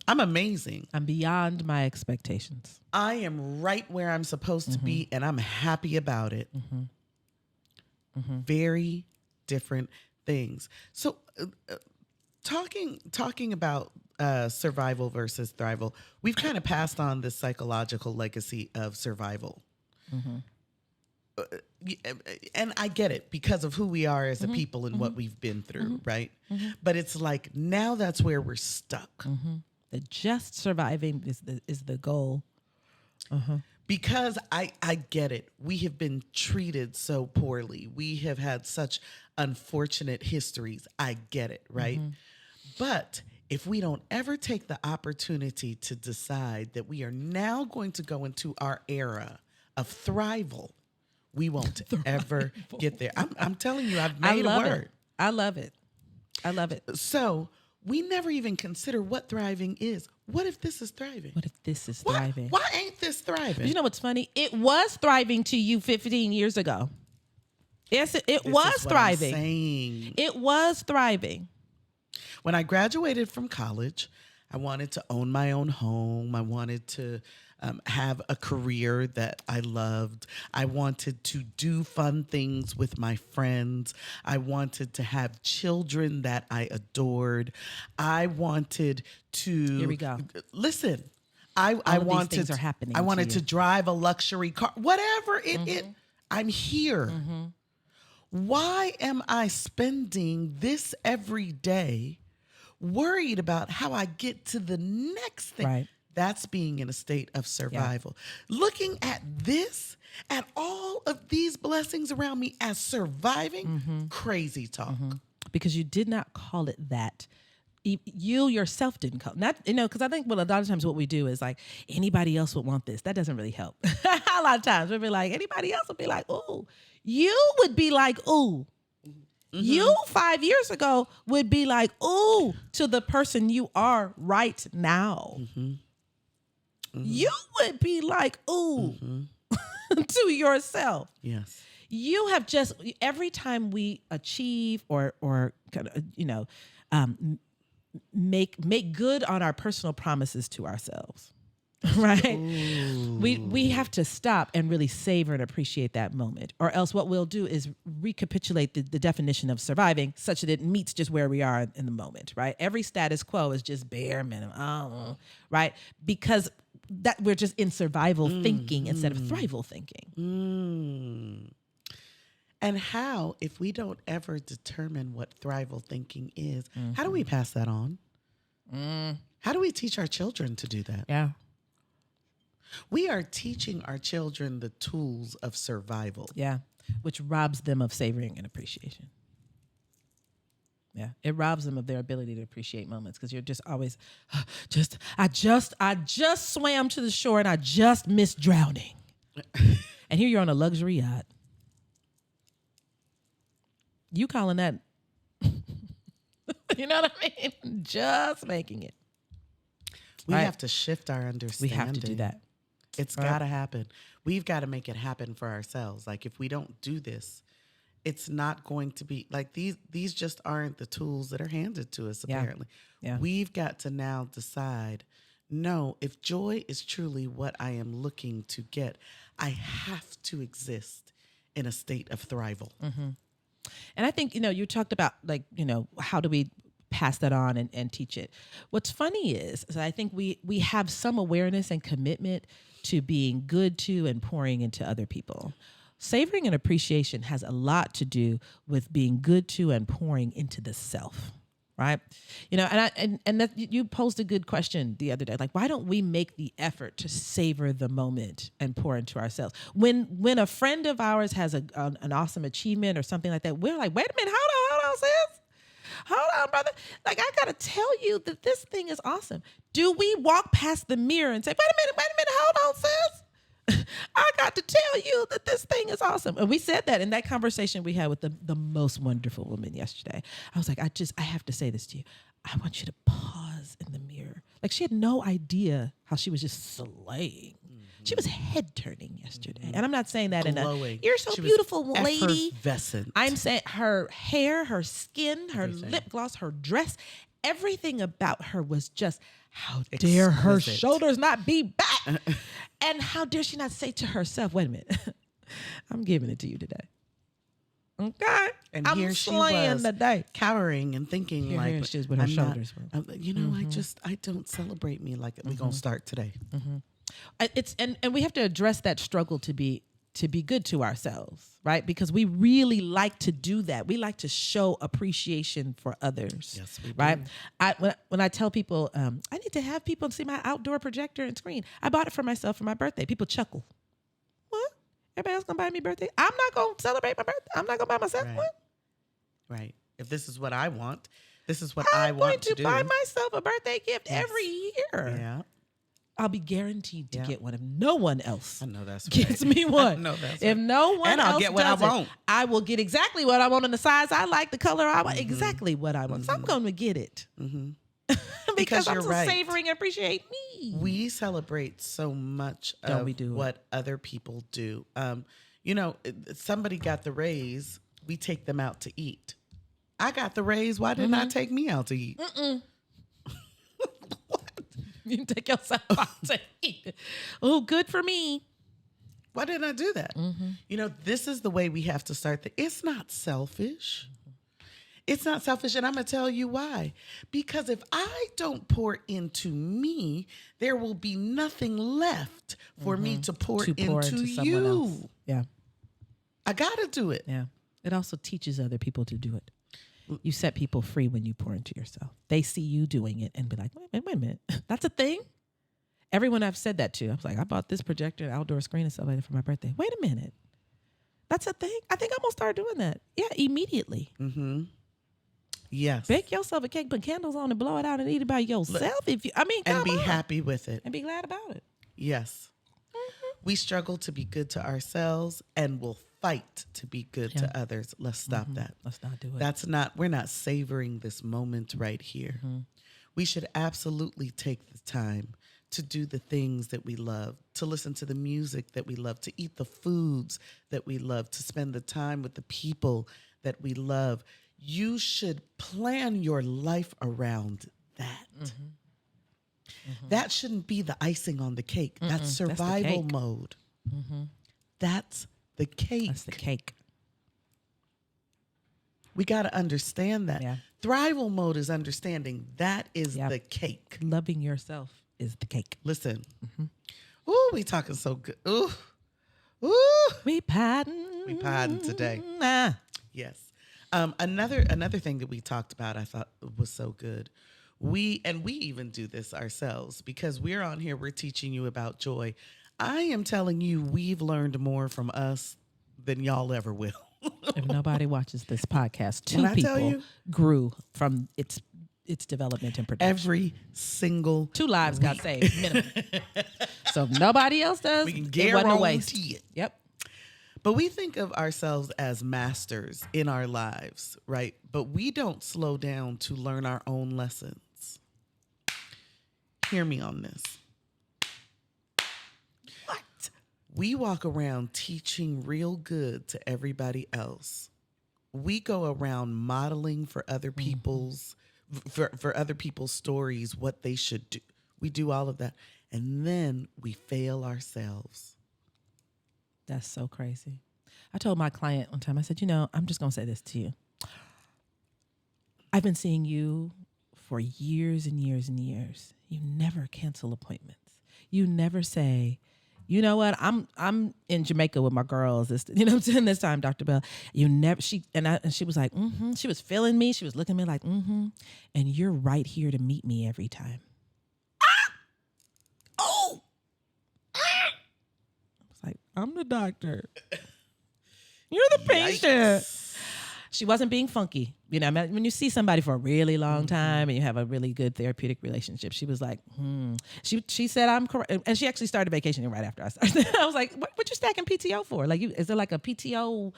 I'm amazing. I'm beyond my expectations. I am right where I'm supposed to be, and I'm happy about it. Very different things. So, talking about survival versus thrival, we've kind of passed on this psychological legacy of survival. and I get it because of who we are as a people and what we've been through, right? But it's like now that's where we're stuck. That just surviving is the goal. Because I get it. We have been treated so poorly. We have had such unfortunate histories. I get it, right? But if we don't ever take the opportunity to decide that we are now going to go into our era of thrival, we won't ever get there. I'm telling you, I've made a word. I love it. I love it. So we never even consider what thriving is. What if this is thriving? What if this is thriving? Why ain't this thriving? But you know what's funny? It was thriving to you 15 years ago. Yes, it was thriving. I'm saying. It was thriving. When I graduated from college, I wanted to own my own home. I wanted to have a career that I loved. I wanted to do fun things with my friends. I wanted to have children that I adored. I wanted to. Here we go. Listen, I wanted. These things are happening. I wanted to to drive a luxury car. Whatever it. I'm here. Why am I spending this every day worried about how I get to the next thing? Right. That's being in a state of survival. Yeah. Looking at this, at all of these blessings around me as surviving, crazy talk. Because you did not call it that. You yourself didn't call not, because I think a lot of times what we do is like, anybody else would want this. That doesn't really help. A lot of times we'll be like, anybody else would be like, ooh. You would be like, ooh. You 5 years ago would be like, ooh, to the person you are right now. You would be like, ooh, to yourself. Yes. You have just, every time we achieve or kind of, make good on our personal promises to ourselves, right? Ooh. We have to stop and really savor and appreciate that moment, or else what we'll do is recapitulate the definition of surviving such that it meets just where we are in the moment, right? Every status quo is just bare minimum, right? Because that we're just in survival thinking instead of thrival thinking. And how, if we don't ever determine what thrival thinking is, how do we pass that on? How do we teach our children to do that? Yeah. We are teaching our children the tools of survival. Yeah. Which robs them of savoring and appreciation. Yeah. It robs them of their ability to appreciate moments because you're just always, I just swam to the shore and I just missed drowning. And here you're on a luxury yacht. You calling that, you know what I mean? Just making it. We have to shift our understanding. We have to do that. It's got to happen. We've got to make it happen for ourselves. Like if we don't do this, it's not going to be like these just aren't the tools that are handed to us, apparently. Yeah. We've got to now decide, no, if joy is truly what I am looking to get, I have to exist in a state of thrival. And I think, you talked about how do we pass that on and teach it. What's funny is I think we have some awareness and commitment to being good to and pouring into other people. Savoring and appreciation has a lot to do with being good to and pouring into the self, right? And that you posed a good question the other day. Like, why don't we make the effort to savor the moment and pour into ourselves? When a friend of ours has an awesome achievement or something like that, we're like, wait a minute, hold on, sis. Hold on, brother. Like, I got to tell you that this thing is awesome. Do we walk past the mirror and say, wait a minute, hold on, sis. I got to tell you that this thing is awesome. And we said that in that conversation we had with the most wonderful woman yesterday. I was like, I have to say this to you. I want you to pause in the mirror. Like, she had no idea how she was just slaying. She was head turning yesterday. And I'm not saying that glowing. You're so beautiful, lady. Effervescent. I'm saying her hair, her skin, her lip gloss, her dress, everything about her was just, how dare her shoulders not be back? And how dare she not say to herself, wait a minute, I'm giving it to you today. Okay. And I'm here she slaying was today. cowering and thinking Here she is with her shoulders. I don't celebrate me like it. We're going to start today. And we have to address that struggle to be to be good to ourselves, right? Because we really like to do that. We like to show appreciation for others. Yes, we do. Right? When I tell people, I need to have people see my outdoor projector and screen. I bought it for myself for my birthday. People chuckle. What? Everybody else gonna buy me birthday? I'm not gonna celebrate my birthday. I'm not gonna buy myself Right. one. Right. If this is what I want, this is what I'm I want going to do. buy myself a birthday gift every year. Yeah. I'll be guaranteed to Yeah. get one if no one else I know that's right. gives me one. I know that's If right. no one And I'll else get what I does it, want. I will get exactly what I want in the size I like, the color I want, exactly what I want. So I'm going to get it. Because I'm you're so right. savoring and appreciate me. We celebrate so much Don't of we do it? what other people do. Somebody got the raise, we take them out to eat. I got the raise, why didn't I take me out to eat? You can take yourself out to eat. Oh, good for me. Why didn't I do that? This is the way we have to start. It's not selfish. It's not selfish, and I'm going to tell you why. Because if I don't pour into me, there will be nothing left for me to pour into someone you. else. Yeah. I got to do it. Yeah. It also teaches other people to do it. You set people free when you pour into yourself. They see you doing it and be like, wait a minute. That's a thing? Everyone I've said that to, I was like, I bought this projector, outdoor screen and stuff like that for my birthday. Wait a minute. That's a thing? I think I'm going to start doing that. Yeah, immediately. Yes. Bake yourself a cake, put candles on and blow it out and eat it by yourself. And be happy with it. And be glad about it. Yes. We struggle to be good to ourselves and will fight to be good to others. Let's stop that. Let's not do it. We're not savoring this moment right here. We should absolutely take the time to do the things that we love, to listen to the music that we love, to eat the foods that we love, to spend the time with the people that we love. You should plan your life around that. That shouldn't be the icing on the cake. That's survival mode. That's the cake. That's the cake. We got to understand that. Yeah. Thrival mode is understanding that is the cake. Loving yourself is the cake. Listen. Ooh, we talking so good. Ooh. We padding. We padding today. Yes. Another thing that we talked about I thought was so good. We even do this ourselves because we're on here, we're teaching you about joy. I am telling you, we've learned more from us than y'all ever will. If nobody watches this podcast, two When I tell people you- grew from its development and production. Every single 2 lives got saved, minimum. So if nobody else does, We can it wasn't a waste. guarantee it. Yep. But we think of ourselves as masters in our lives, right? But we don't slow down to learn our own lessons. Hear me on this. What? We walk around teaching real good to everybody else. We go around modeling for other people's for other people's stories what they should do. We do all of that. And then we fail ourselves. That's so crazy. I told my client one time, I said, I'm just going to say this to you. I've been seeing you for years and years and years. You never cancel appointments. You never say, you know what, I'm in Jamaica with my girls. This, this time, Dr. Bell. You never, she was like, She was feeling me. She was looking at me like, And you're right here to meet me every time. Oh! Like, I'm the doctor. You're the patient. She wasn't being funky. When you see somebody for a really long time and you have a really good therapeutic relationship, she was like, She said, I'm correct. And she actually started vacationing right after I started. I was like, what you stacking PTO for? Like, is there like a PTO,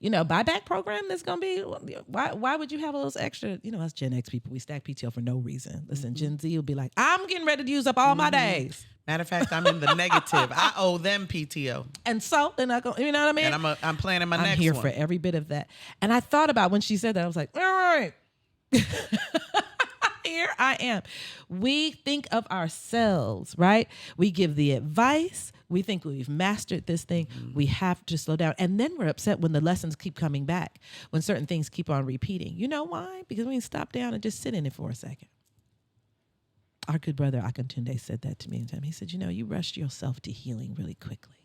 buyback program that's going to be, why would you have all those extra, us Gen X people, we stack PTO for no reason. Listen, Gen Z will be like, I'm getting ready to use up all my days. Matter of fact, I'm in the negative. I owe them PTO. And so they're not going, you know what I mean? And I'm planning my next one. I'm here for every bit of that. And I thought about when she said that, I was like, all right. Here I am. We think of ourselves, right? We give the advice. We think we've mastered this thing. We have to slow down. And then we're upset when the lessons keep coming back, when certain things keep on repeating. You know why? Because we can stop down and just sit in it for a second. Our good brother Akintunde said that to me one time. He said, you rushed yourself to healing really quickly.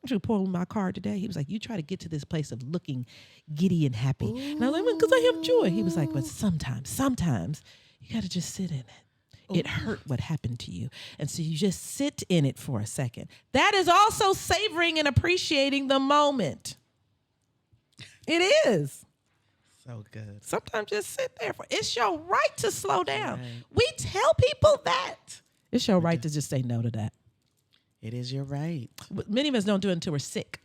you pulling my card today. He was like, you try to get to this place of looking giddy and happy. And I was like, because I have joy. He was like, but sometimes you got to just sit in it. It hurt what happened to you. And so you just sit in it for a second. That is also savoring and appreciating the moment. It is. So good. Sometimes just sit there. It's your right to slow down. Right. We tell people that. It's your right to just say no to that. It is your right. But many of us don't do it until we're sick.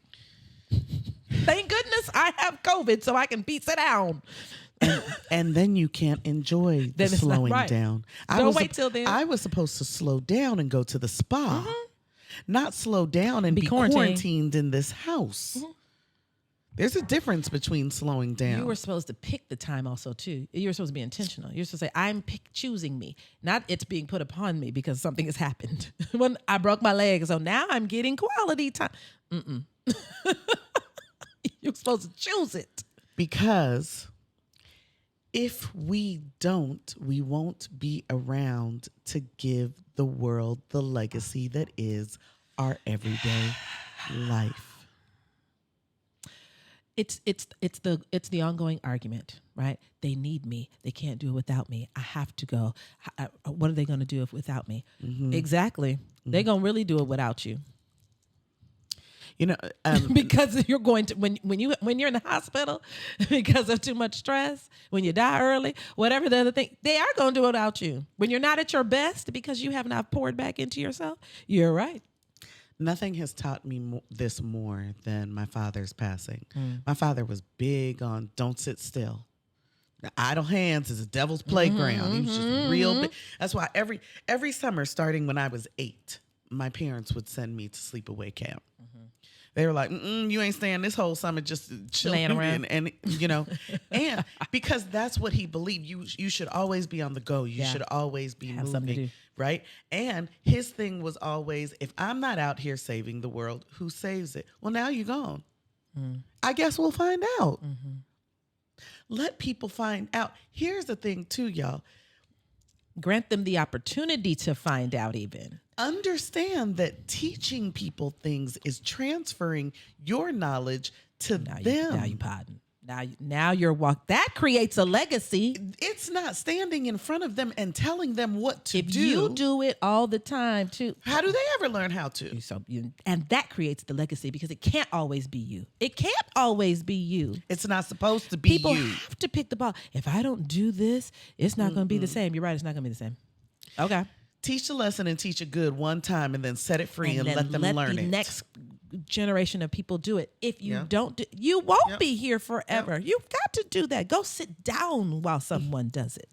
Thank goodness I have COVID so I can sit down. And then you can't enjoy the slowing down. Don't wait till then. I was supposed to slow down and go to the spa, not slow down and be quarantined in this house. Mm-hmm. There's a difference between slowing down. You were supposed to pick the time also, too. You were supposed to be intentional. You're supposed to say, I'm choosing me, not it's being put upon me because something has happened. When I broke my leg, so now I'm getting quality time. You're supposed to choose it. Because if we don't, we won't be around to give the world the legacy that is our everyday life. It's the ongoing argument, right? They need me. They can't do it without me. I have to go. What are they going to do without me? Mm-hmm. Exactly. Mm-hmm. They're going to really do it without you. You know, because you're going to when you're in the hospital because of too much stress, when you die early, whatever the other thing, they are going to do it without you. When you're not at your best because you have not poured back into yourself, you're right. Nothing has taught me this more than my father's passing. My father was big on don't sit still. Now, idle hands is a devil's playground. He was just real big. That's why every summer, starting when I was 8, my parents would send me to sleepaway camp. They were like, you ain't staying this whole summer just chilling around. And you know, and because that's what he believed. You should always be on the go. You should always be moving, right? And his thing was always, if I'm not out here saving the world, who saves it? Well, now you're gone. I guess we'll find out. Let people find out. Here's the thing too, y'all. Grant them the opportunity to find out even. Understand that teaching people things is transferring your knowledge to them. Now you podding. Now you're that creates a legacy. It's not standing in front of them and telling them what to do. If you do it all the time too. How do they ever learn how to? And that creates the legacy because it can't always be you. It can't always be you. It's not supposed to be People you. Have to pick the ball. If I don't do this, it's not going to be the same. You're right. It's not going to be the same. Okay. Teach the lesson and teach it good one time and then set it free and let them learn it. Next generation of people do it. If you don't do, you won't be here forever. You've got to do that. Go sit down while someone does it.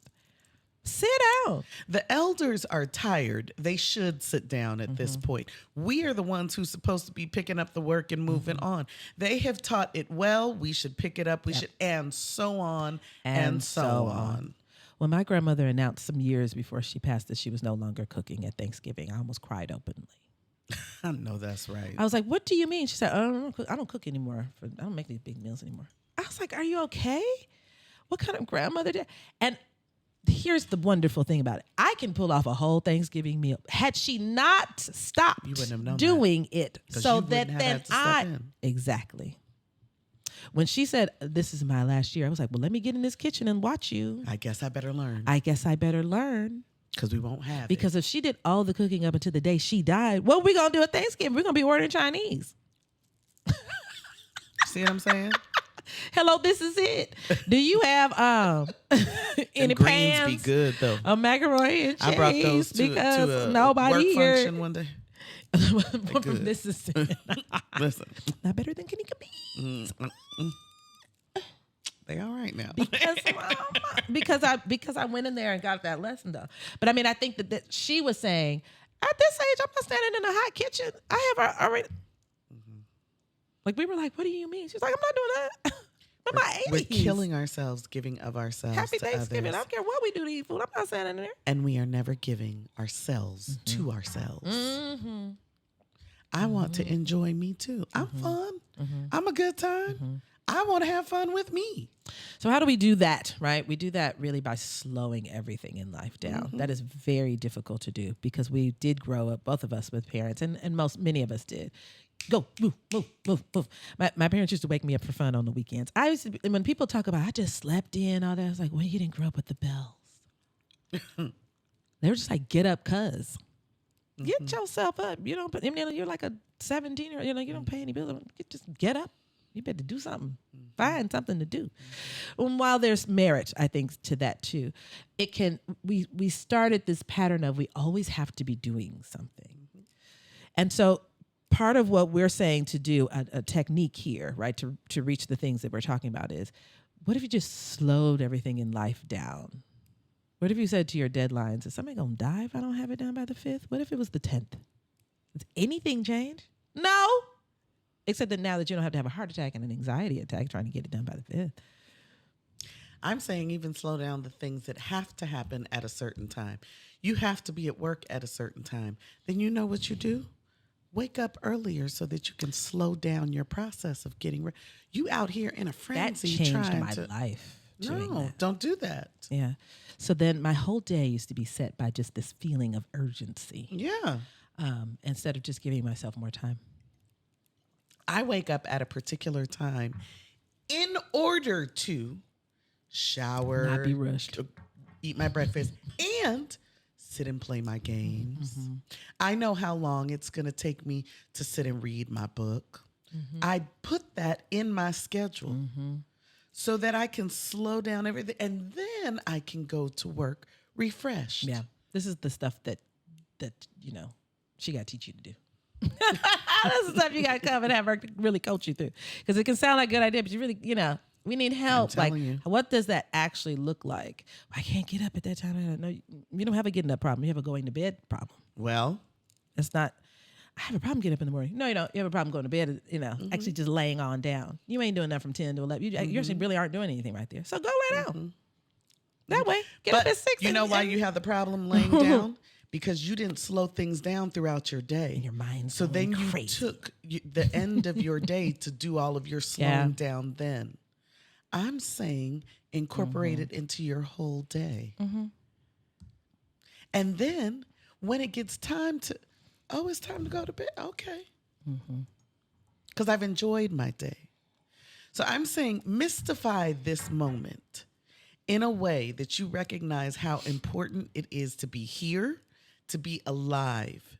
Sit down. The elders are tired. They should sit down at this point. We are the ones who's supposed to be picking up the work and moving on. They have taught it well. We should pick it up. We should, and so on and so on. When my grandmother announced some years before she passed that she was no longer cooking at Thanksgiving, I almost cried openly. I know that's right. I was like, "What do you mean?" She said, I don't cook anymore. I don't make these big meals anymore." I was like, "Are you okay? What kind of grandmother did?" And here's the wonderful thing about it. I can pull off a whole Thanksgiving meal. Had she not stopped doing it so that then exactly. When she said, "This is my last year," I was like, "Well, let me get in this kitchen and watch you." I guess I better learn. Because we won't have Because if she did all the cooking up until the day she died, what are we going to do at Thanksgiving? We're going to be ordering Chinese. See what I'm saying? Hello, this is it. Do you have any greens pans? Be good though. A macaroni and cheese. I brought those to a nobody work here. function one day. From Mississippi. Listen, not better than Kanika beans. They all right now. because I went in there and got that lesson though. But I mean, I think that she was saying, at this age, I'm not standing in a hot kitchen. I have already. Like we were like, what do you mean? She's like, I'm not doing that. I'm in my 80s. We're killing ourselves, giving of ourselves. Happy to Thanksgiving. others. I don't care what we do to eat food. I'm not standing in there. And we are never giving ourselves to ourselves. I want to enjoy me too. I'm fun. I'm a good time. I want to have fun with me. So how do we do that, right? We do that really by slowing everything in life down. That is very difficult to do because we did grow up, both of us, with parents, and many of us did. Go, move, move, move, move. My parents used to wake me up for fun on the weekends. I used to, when people talk about I just slept in, all that, I was like, well, you didn't grow up with the bells. They were just like, get up, cuz. Get yourself up. You don't, you're like a 17-year-old, you don't pay any bills. Just get up. You better do something. Find something to do. And while there's merit, I think, to that too, it can, we started this pattern of we always have to be doing something. And so part of what we're saying to do, a technique here, right, to reach the things that we're talking about is, what if you just slowed everything in life down? What if you said to your deadlines, is somebody going to die if I don't have it done by the 5th? What if it was the 10th? Does anything change? No. Except that now that you don't have to have a heart attack and an anxiety attack trying to get it done by the 5th. I'm saying even slow down the things that have to happen at a certain time. You have to be at work at a certain time. Then you know what you do? Wake up earlier so that you can slow down your process of getting ready. You out here in a frenzy that changed trying my to life. No, don't do that. Yeah. So then my whole day used to be set by just this feeling of urgency. Yeah. Instead of just giving myself more time. I wake up at a particular time in order to shower, Not be rushed, eat my breakfast, and sit and play my games. I know how long it's going to take me to sit and read my book. I put that in my schedule so that I can slow down everything, and then I can go to work refreshed. Yeah. This is the stuff that she got to teach you to do. This is stuff you got to come and have her really coach you through. Because it can sound like a good idea, but you really, we need help. Like, what does that actually look like? I can't get up at that time. No, you don't have a getting up problem. You have a going to bed problem. Well, it's not, I have a problem getting up in the morning. No, you don't. You have a problem going to bed, actually just laying on down. You ain't doing that from 10 to 11. You actually really aren't doing anything right there. So go lay down. That way, get up at 6. You know why you have the problem laying down? Because you didn't slow things down throughout your day. And your mind's so then you crazy. Took the end of your day to do all of your slowing down then. I'm saying incorporate it into your whole day. And then when it gets time to, it's time to go to bed. Okay. Because I've enjoyed my day. So I'm saying mystify this moment in a way that you recognize how important it is to be here, to be alive.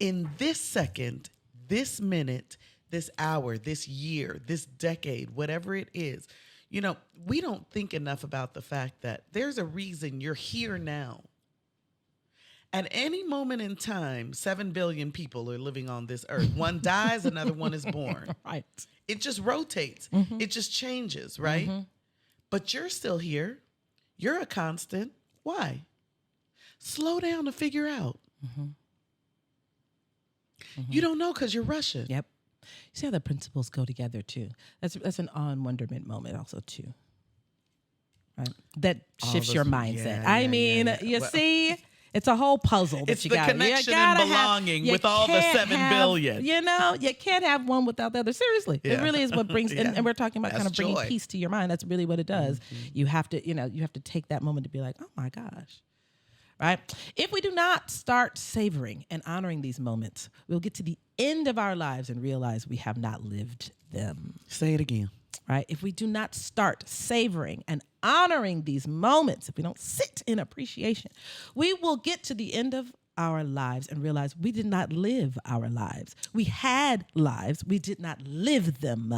In this second, this minute, this hour, this year, this decade, whatever it is, we don't think enough about the fact that there's a reason you're here now. At any moment in time, 7 billion people are living on this earth. One dies, another one is born. Right. It just rotates. It just changes, right? But you're still here. You're a constant. Why? Slow down to figure out. You don't know because you're rushing. Yep. You see how the principles go together too. That's an awe and wonderment moment also too. Right. That shifts your mindset. You see, it's a whole puzzle. It's the connection and belonging with all the 7 billion. You can't have one without the other. Seriously, it really is what brings. And we're talking about kind of bringing peace to your mind. That's really what it does. You have to, you have to take that moment to be like, oh my gosh. Right? If we do not start savoring and honoring these moments, we'll get to the end of our lives and realize we have not lived them. Say it again. Right? If we do not start savoring and honoring these moments, if we don't sit in appreciation, we will get to the end of our lives and realize we did not live our lives. We had lives. We did not live them.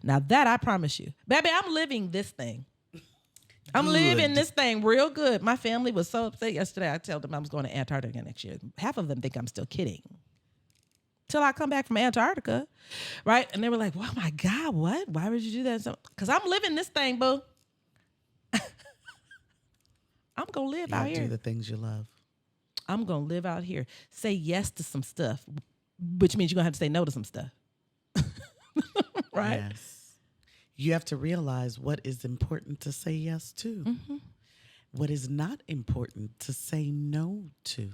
Now that I promise you, baby, I'm living this thing. I'm living this thing real good. My family was so upset yesterday. I told them I was going to Antarctica next year. Half of them think I'm still kidding. Till I come back from Antarctica, right? And they were like, oh my God, what? Why would you do that? Because I'm living this thing, boo. I'm going to live out here. Do the things you love. I'm going to live out here. Say yes to some stuff, which means you're going to have to say no to some stuff. Right? Yes. You have to realize what is important to say yes to. What is not important to say no to.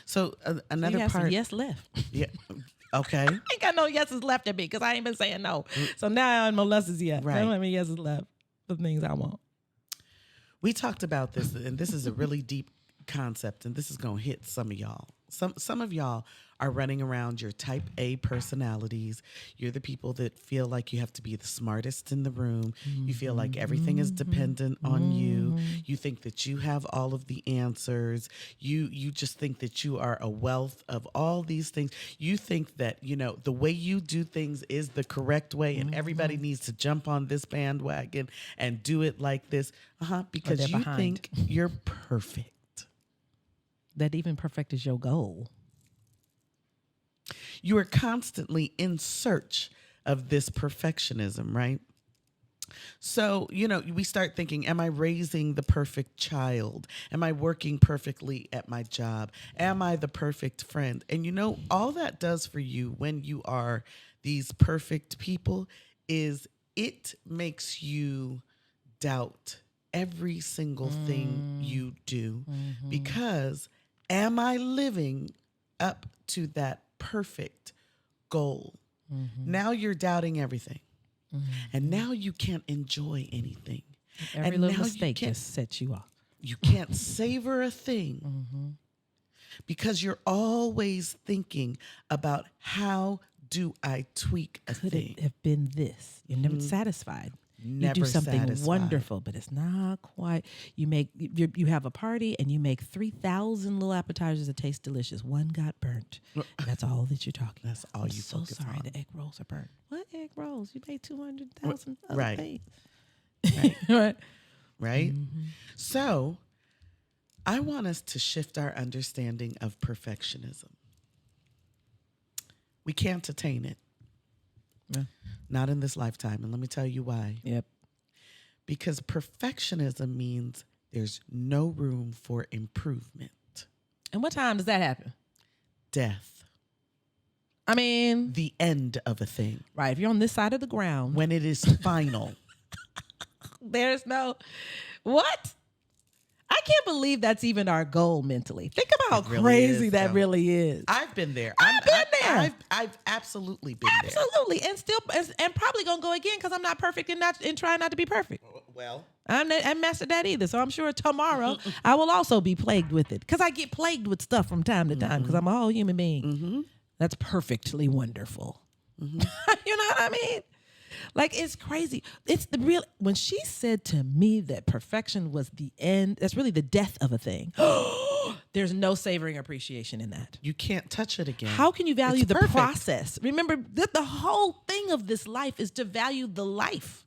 So another so you have part. Some yes left. Yeah. Okay. I ain't got no yeses left at me because I ain't been saying no. So now I'm no lesses yet. Right. I don't have any yeses left for things I want. We talked about this, and this is a really deep concept, and this is going to hit some of y'all. Some of y'all are running around your type A personalities. You're the people that feel like you have to be the smartest in the room. You feel like everything is dependent on you. You think that you have all of the answers. You just think that you are a wealth of all these things. You think that, the way you do things is the correct way and everybody needs to jump on this bandwagon and do it like this. Because you think you're perfect. That even perfect is your goal. You are constantly in search of this perfectionism, right? So, we start thinking, am I raising the perfect child? Am I working perfectly at my job? Am I the perfect friend? And all that does for you when you are these perfect people is it makes you doubt every single thing you do because am I living up to that perfect goal? Now you're doubting everything. And now you can't enjoy anything. Every little mistake just sets you off. You can't savor a thing because you're always thinking about how do I tweak a thing. Could it have been this? You're never satisfied. Never you do something satisfied. wonderful, but it's not quite. You have a party and you make 3,000 little appetizers that taste delicious. One got burnt. That's all that you're talking. That's all I'm you so focus sorry on. the egg rolls are burnt. What egg rolls? You made 200,000 other Right. things. Right. Right? So I want us to shift our understanding of perfectionism. We can't attain it. Yeah. Not in this lifetime. And let me tell you why. Yep. Because perfectionism means there's no room for improvement. And what time does that happen? Death. I mean, The end of a thing. right. If you're on this side of the ground, When it is final. there's no, what? I can't believe that's even our goal mentally. Think about how It really crazy is, that though. really is. I've been there. I've been there. I've absolutely been Absolutely. And still, and probably going to go again because I'm not perfect and trying not to be perfect. there. Well, I mastered that either. So I'm sure tomorrow I will also be plagued with it because I get plagued with stuff from time to time because I'm a whole human being. That's perfectly wonderful. You know what I mean? Like, it's crazy. It's the real, when she said to me that perfection was the end, that's really the death of a thing. There's no savoring appreciation in that. you can't touch it again. How can you value It's the perfect. process? Remember that the whole thing of this life is to value the life.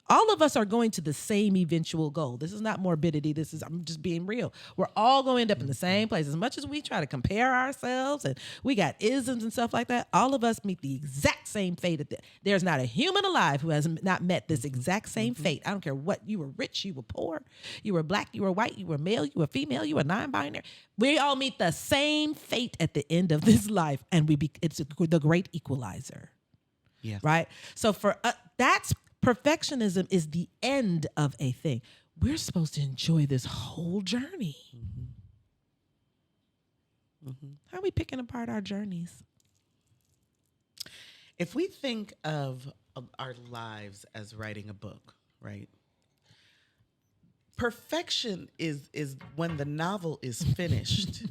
All of us are going to the same eventual goal. This is not morbidity. I'm just being real. We're all going to end up in the same place. As much as we try to compare ourselves and we got isms and stuff like that, all of us meet the exact same fate. There's not a human alive who has not met this exact same fate. I don't care what, you were rich, you were poor, you were black, you were white, you were male, you were female, you were non-binary. We all meet the same fate at the end of this life, and it's the great equalizer. Yeah. Right? So for that's perfectionism is the end of a thing. We're supposed to enjoy this whole journey. How are we picking apart our journeys? If we think of our lives as writing a book, right? Perfection is when the novel is finished.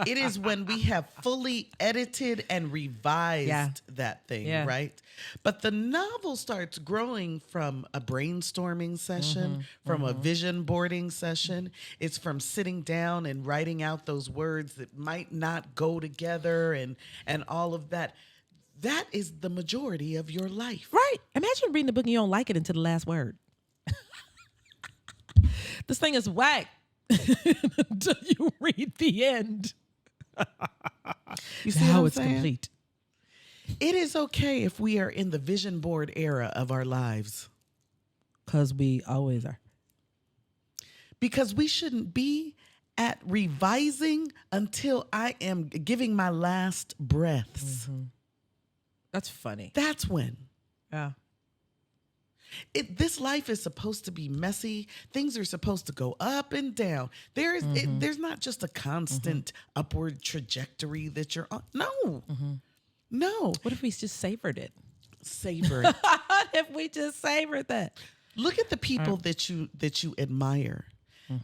It is when we have fully edited and revised that thing, right? But the novel starts growing from a brainstorming session, from a vision boarding session. It's from sitting down and writing out those words that might not go together and all of that. That is the majority of your life. Right. Imagine reading the book and you don't like it until the last word. This thing is whack until you read the end. You see Now how it's complete. It is okay if we are in the vision board era of our lives. Because we always are. Because we shouldn't be at revising until I am giving my last breaths. That's funny. That's when. Yeah. This life is supposed to be messy. Things are supposed to go up and down. There's not just a constant upward trajectory that you're on. No. No. What if we just savored it? Savor it. What if we just savored that? Look at the people that you admire.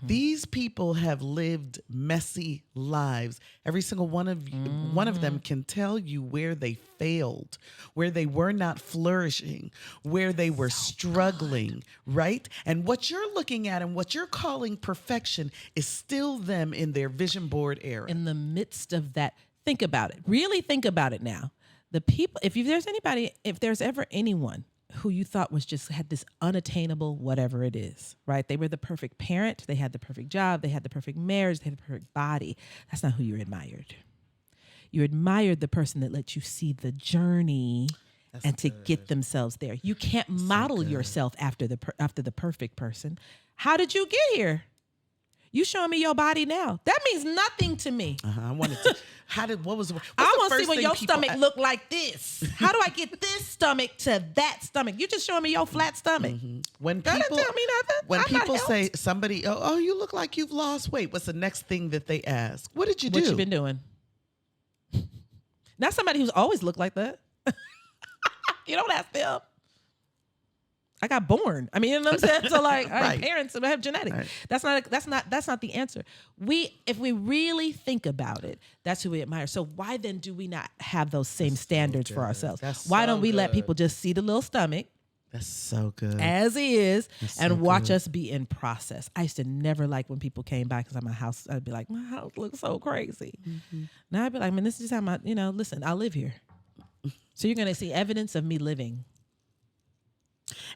These people have lived messy lives. Every single one of them can tell you where they failed, where they were not flourishing, where they were struggling, right? And what you're looking at and what you're calling perfection is still them in their vision board era. In the midst of that, think about it. Really think about it now. The people, if there's ever anyone who you thought was just had this unattainable whatever it is, right? They were the perfect parent. They had the perfect job. They had the perfect marriage. They had the perfect body. That's not who you admired. You admired the person that let you see the journey and to get themselves there. You can't model yourself after the perfect person. How did you get here? You showing me your body now. That means nothing to me. I wanted to. I want to see when your stomach look like this. How do I get this stomach to that stomach? You just showing me your flat stomach. When That people don't tell me nothing. when I'm not people say helped. somebody, oh, you look like you've lost weight. What's the next thing that they ask? What did you do? What you been doing? Not somebody who's always looked like that. You don't ask them. I got born. I mean, you know what I'm saying? So like, I have parents that have genetics. Right. That's not the answer. If we really think about it, that's who we admire. So why then do we not have those same standards for ourselves? Why don't we let people just see the little stomach That's so good. as he is and so watch good. us be in process? I used to never like when people came by because at my house, I'd be like, my house looks so crazy. Now I'd be like, man, this is just how listen, I live here. So you're going to see evidence of me living.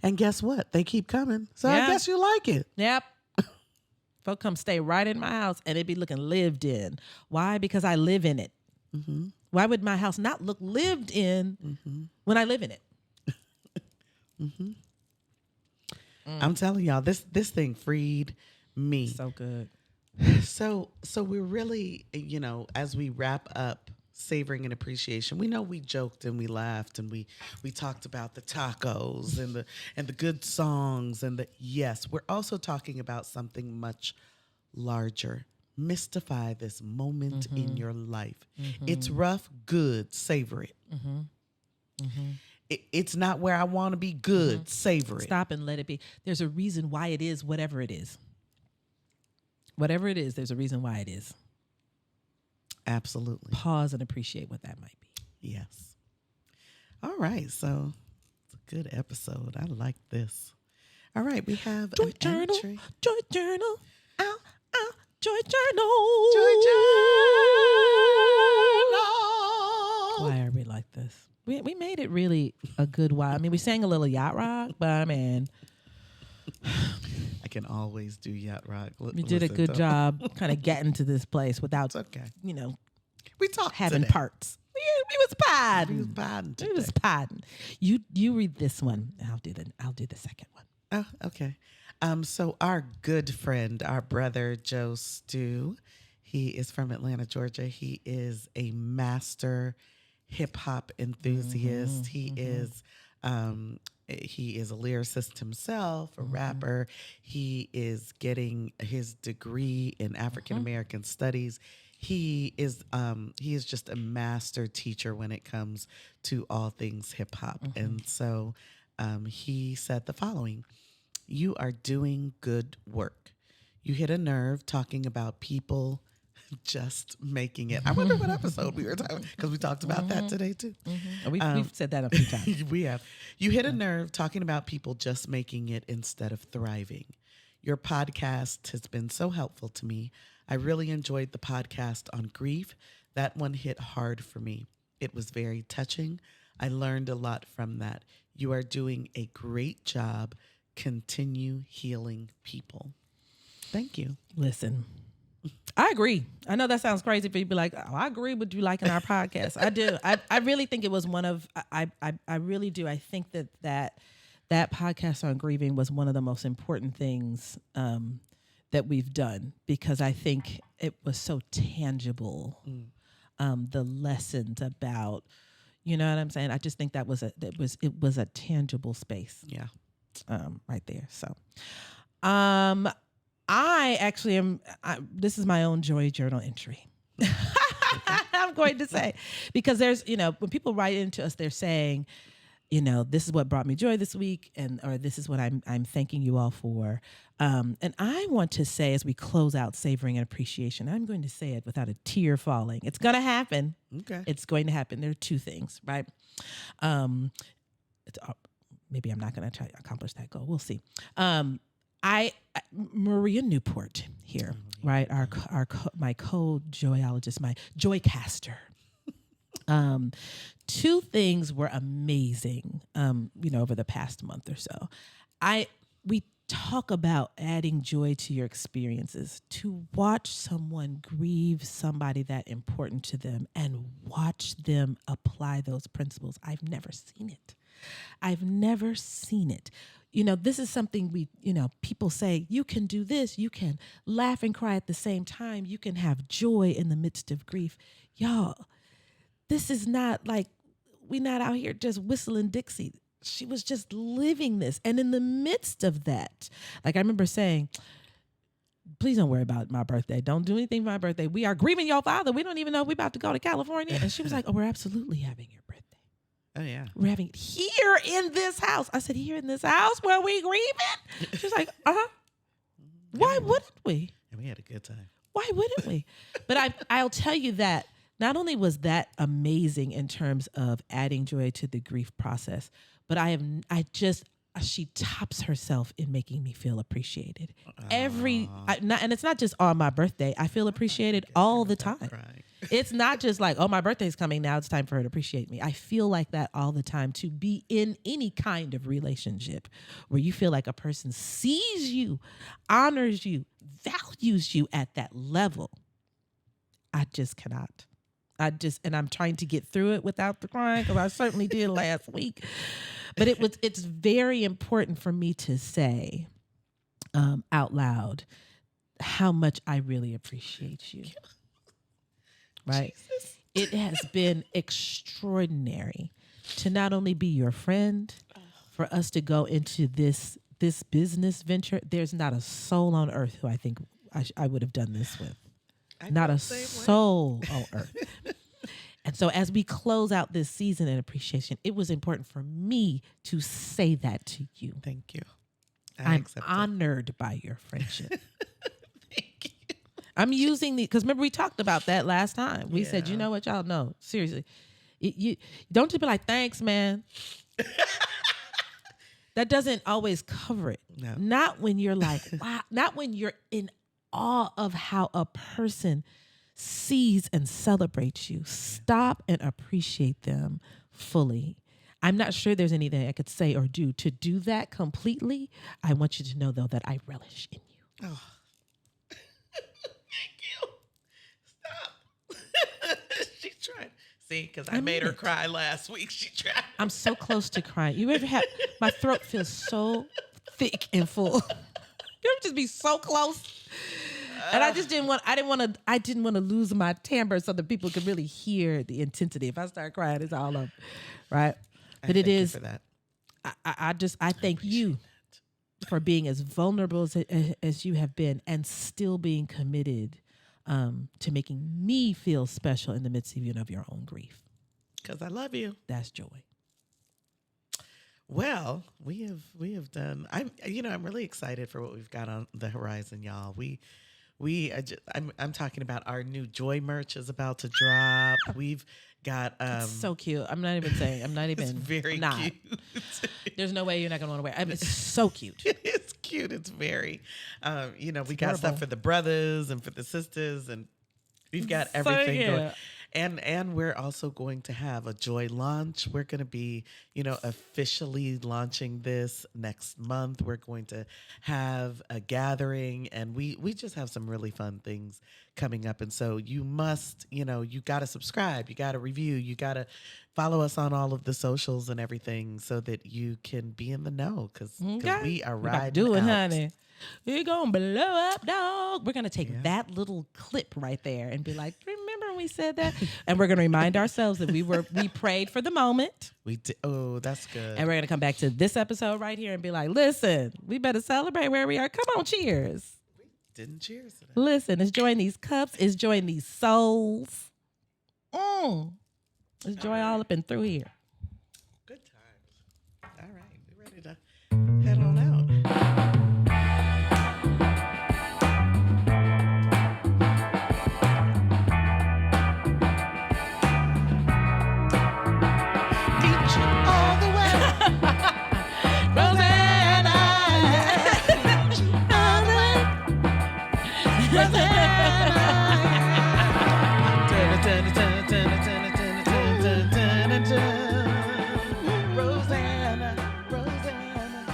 And guess what? They keep coming. So Yeah. I guess you like it. Yep. Folk come stay right in my house and it be looking lived in. Why? Because I live in it. Why would my house not look lived in when I live in it? I'm telling y'all, this thing freed me. So good. So we're really, as we wrap up Savoring and Appreciation, we know we joked and we laughed and we talked about the tacos and the good songs yes, we're also talking about something much larger. Mystify this moment in your life. It's rough, good, savor it. It's not where I want to be, good, savor it. Stop and let it be. There's a reason why it is whatever it is. Whatever it is, there's a reason why it is. Absolutely. Pause and appreciate what that might be. Yes. All right. So it's a good episode. I like this. All right. We have Joy an journal. entry. Joy journal. Ow, ow. Joy journal. Joy journal. Why are we like this? We made it really a good while. I mean, we sang a little yacht rock, but I mean, I can always do yacht rock. we did a good job kind of getting to this place without, It's okay. We talked having today. parts. We was We podding. was podding We was today. podding. You read this one. And I'll do the second one. Oh, okay. So our good friend, our brother Joe Stew, he is from Atlanta, Georgia. He is a master hip hop enthusiast. He is a lyricist himself, a rapper. He is getting his degree in African American studies. He is just a master teacher when it comes to all things hip hop. And so he said the following: "You are doing good work. You hit a nerve talking about people just making it." I wonder what episode we were talking, because we talked about that today too. We've said that a few times. We have. You hit a nerve talking about people just making it instead of thriving. Your podcast has been so helpful to me. I really enjoyed the podcast on grief. That one hit hard for me. It was very touching. I learned a lot from that. You are doing a great job. Continue healing people. Thank you. Listen, I agree. I know that sounds crazy for you to be like, oh, I agree with you liking our podcast. I do. I really think it was one of, I really do. I think that podcast on grieving was one of the most important things that we've done, because I think it was so tangible. The lessons about, you know what I'm saying? I just think it was a tangible space. Yeah. Right there. So, I actually am. This is my own joy journal entry. I'm going to say, because there's, when people write into us, they're saying, this is what brought me joy this week, or this is what I'm thanking you all for. And I want to say, as we close out Savoring and Appreciation, I'm going to say it without a tear falling. It's going to happen. Okay. It's going to happen. There are two things, right? Maybe I'm not going to try to accomplish that goal. We'll see. Maria Newport here, right? My co-joyologist, my joycaster. Two things were amazing, over the past month or so. We talk about adding joy to your experiences. To watch someone grieve somebody that important to them and watch them apply those principles. I've never seen it. I've never seen it. This is something people say, you can do this, you can laugh and cry at the same time, you can have joy in the midst of grief. Y'all, this is not like, we're not out here just whistling Dixie. She was just living this. And in the midst of that, like I remember saying, please don't worry about my birthday. Don't do anything for my birthday. We are grieving your father. We don't even know if we're about to go to California. And she was like, oh, we're absolutely having your birthday. Oh, yeah. We're having it here in this house. I said, here in this house where we grieving? She was like, uh-huh. Why wouldn't we? And we had a good time. Why wouldn't we? But I'll tell you that not only was that amazing in terms of adding joy to the grief process, but she tops herself in making me feel appreciated. And it's not just on my birthday. I feel appreciated all the time. It's not just like, oh, my birthday's coming now, it's time for her to appreciate me. I feel like that all the time, to be in any kind of relationship where you feel like a person sees you, honors you, values you at that level. I just cannot. And I'm trying to get through it without the crying, because I certainly did last week. But it's very important for me to say out loud how much I really appreciate you. Right? Jesus. It has been extraordinary to not only be your friend, for us to go into this business venture. There's not a soul on earth who I think I would have done this with. Not a soul on earth. And so as we close out this season in appreciation, it was important for me to say that to you. Thank you. I'm honored by your friendship. Thank you. I'm using because remember we talked about that last time. We said, you know what, y'all know, seriously, you don't just be like, thanks, man. That doesn't always cover it. No. Not when you're like, wow, not when you're in awe of how a person sees and celebrates you. Stop and appreciate them fully. I'm not sure there's anything I could say or do to do that completely. I want you to know, though, that I relish in you. Oh. Thank you. Stop. She tried. See, because I made her cry last week. She tried. I'm so close to crying. You ever have, my throat feels so thick and full. You ever just be so close? And I didn't want to lose my timbre so that people could really hear the intensity. If I start crying, it's all up, right? But it is. For that. I thank you for being as vulnerable as you have been, and still being committed to making me feel special in the midst even of your own grief. Because I love you. That's joy. Well, we have done. I'm really excited for what we've got on the horizon, y'all. I'm talking about our new Joy merch is about to drop. We've got it's so cute. I'm not even. It's very cute. There's no way you're not gonna want to wear it. It's so cute. It's cute. It's very we got stuff for the brothers and for the sisters, and we've got everything going. And we're also going to have a Joy launch. We're going to be, officially launching this next month. We're going to have a gathering, and we just have some really fun things coming up. And so you must, you got to subscribe, you got to review, you got to follow us on all of the socials and everything so that you can be in the know, because we are riding out. Honey. We're going to blow up, dog. We're going to take that little clip right there and be like, remember when we said that? And we're going to remind ourselves that we prayed for the moment. We did. Oh, that's good. And we're going to come back to this episode right here and be like, listen, we better celebrate where we are. Come on, cheers. We didn't cheers today. Listen, it's joy in these cups. It's joy in these souls. It's joy all up and through here. Good times. Rosanna, Rosanna.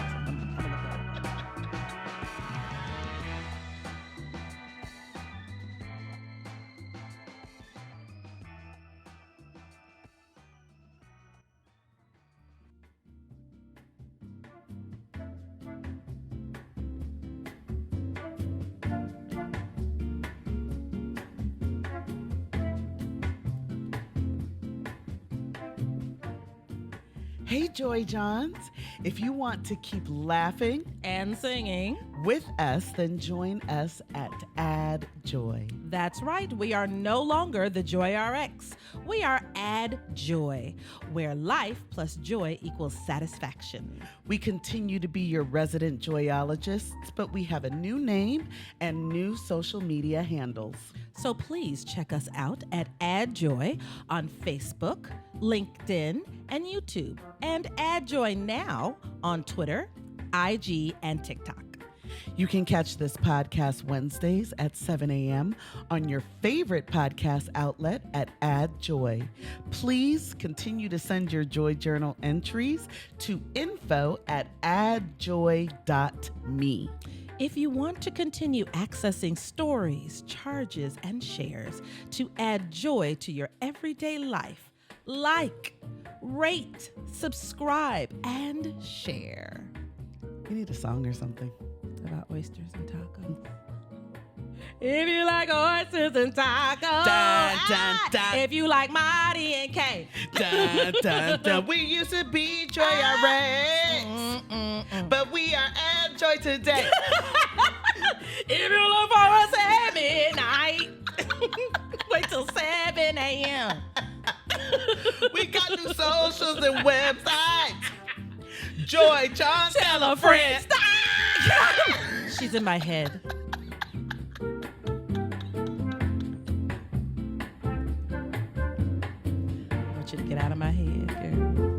Hey, Joy Johns. If you want to keep laughing And singing. with us, then join us at Add Joy. That's right. We are no longer the Joy RX. We are Add Joy, where life plus joy equals satisfaction. We continue to be your resident joyologists, but we have a new name and new social media handles. So please check us out at Add Joy on Facebook, LinkedIn, and YouTube, and Add Joy now on Twitter, IG, and TikTok. You can catch this podcast Wednesdays at 7 a.m. on your favorite podcast outlet at Add Joy. Please continue to send your Joy Journal entries to info@addjoy.me. If you want to continue accessing stories, charges, and shares to add joy to your everyday life, like, rate, subscribe, and share. You need a song or something. About oysters and tacos. If you like oysters and tacos, Dun, dun, dun. If you like Marty and Kay, Dun, dun, dun. We used to be Joy RX, but we are Add Joy today. if you look for us at midnight, wait till 7 a.m. We got new socials and websites. Joy John, Tell a friend. Stop! She's in my head. I want you to get out of my head, girl.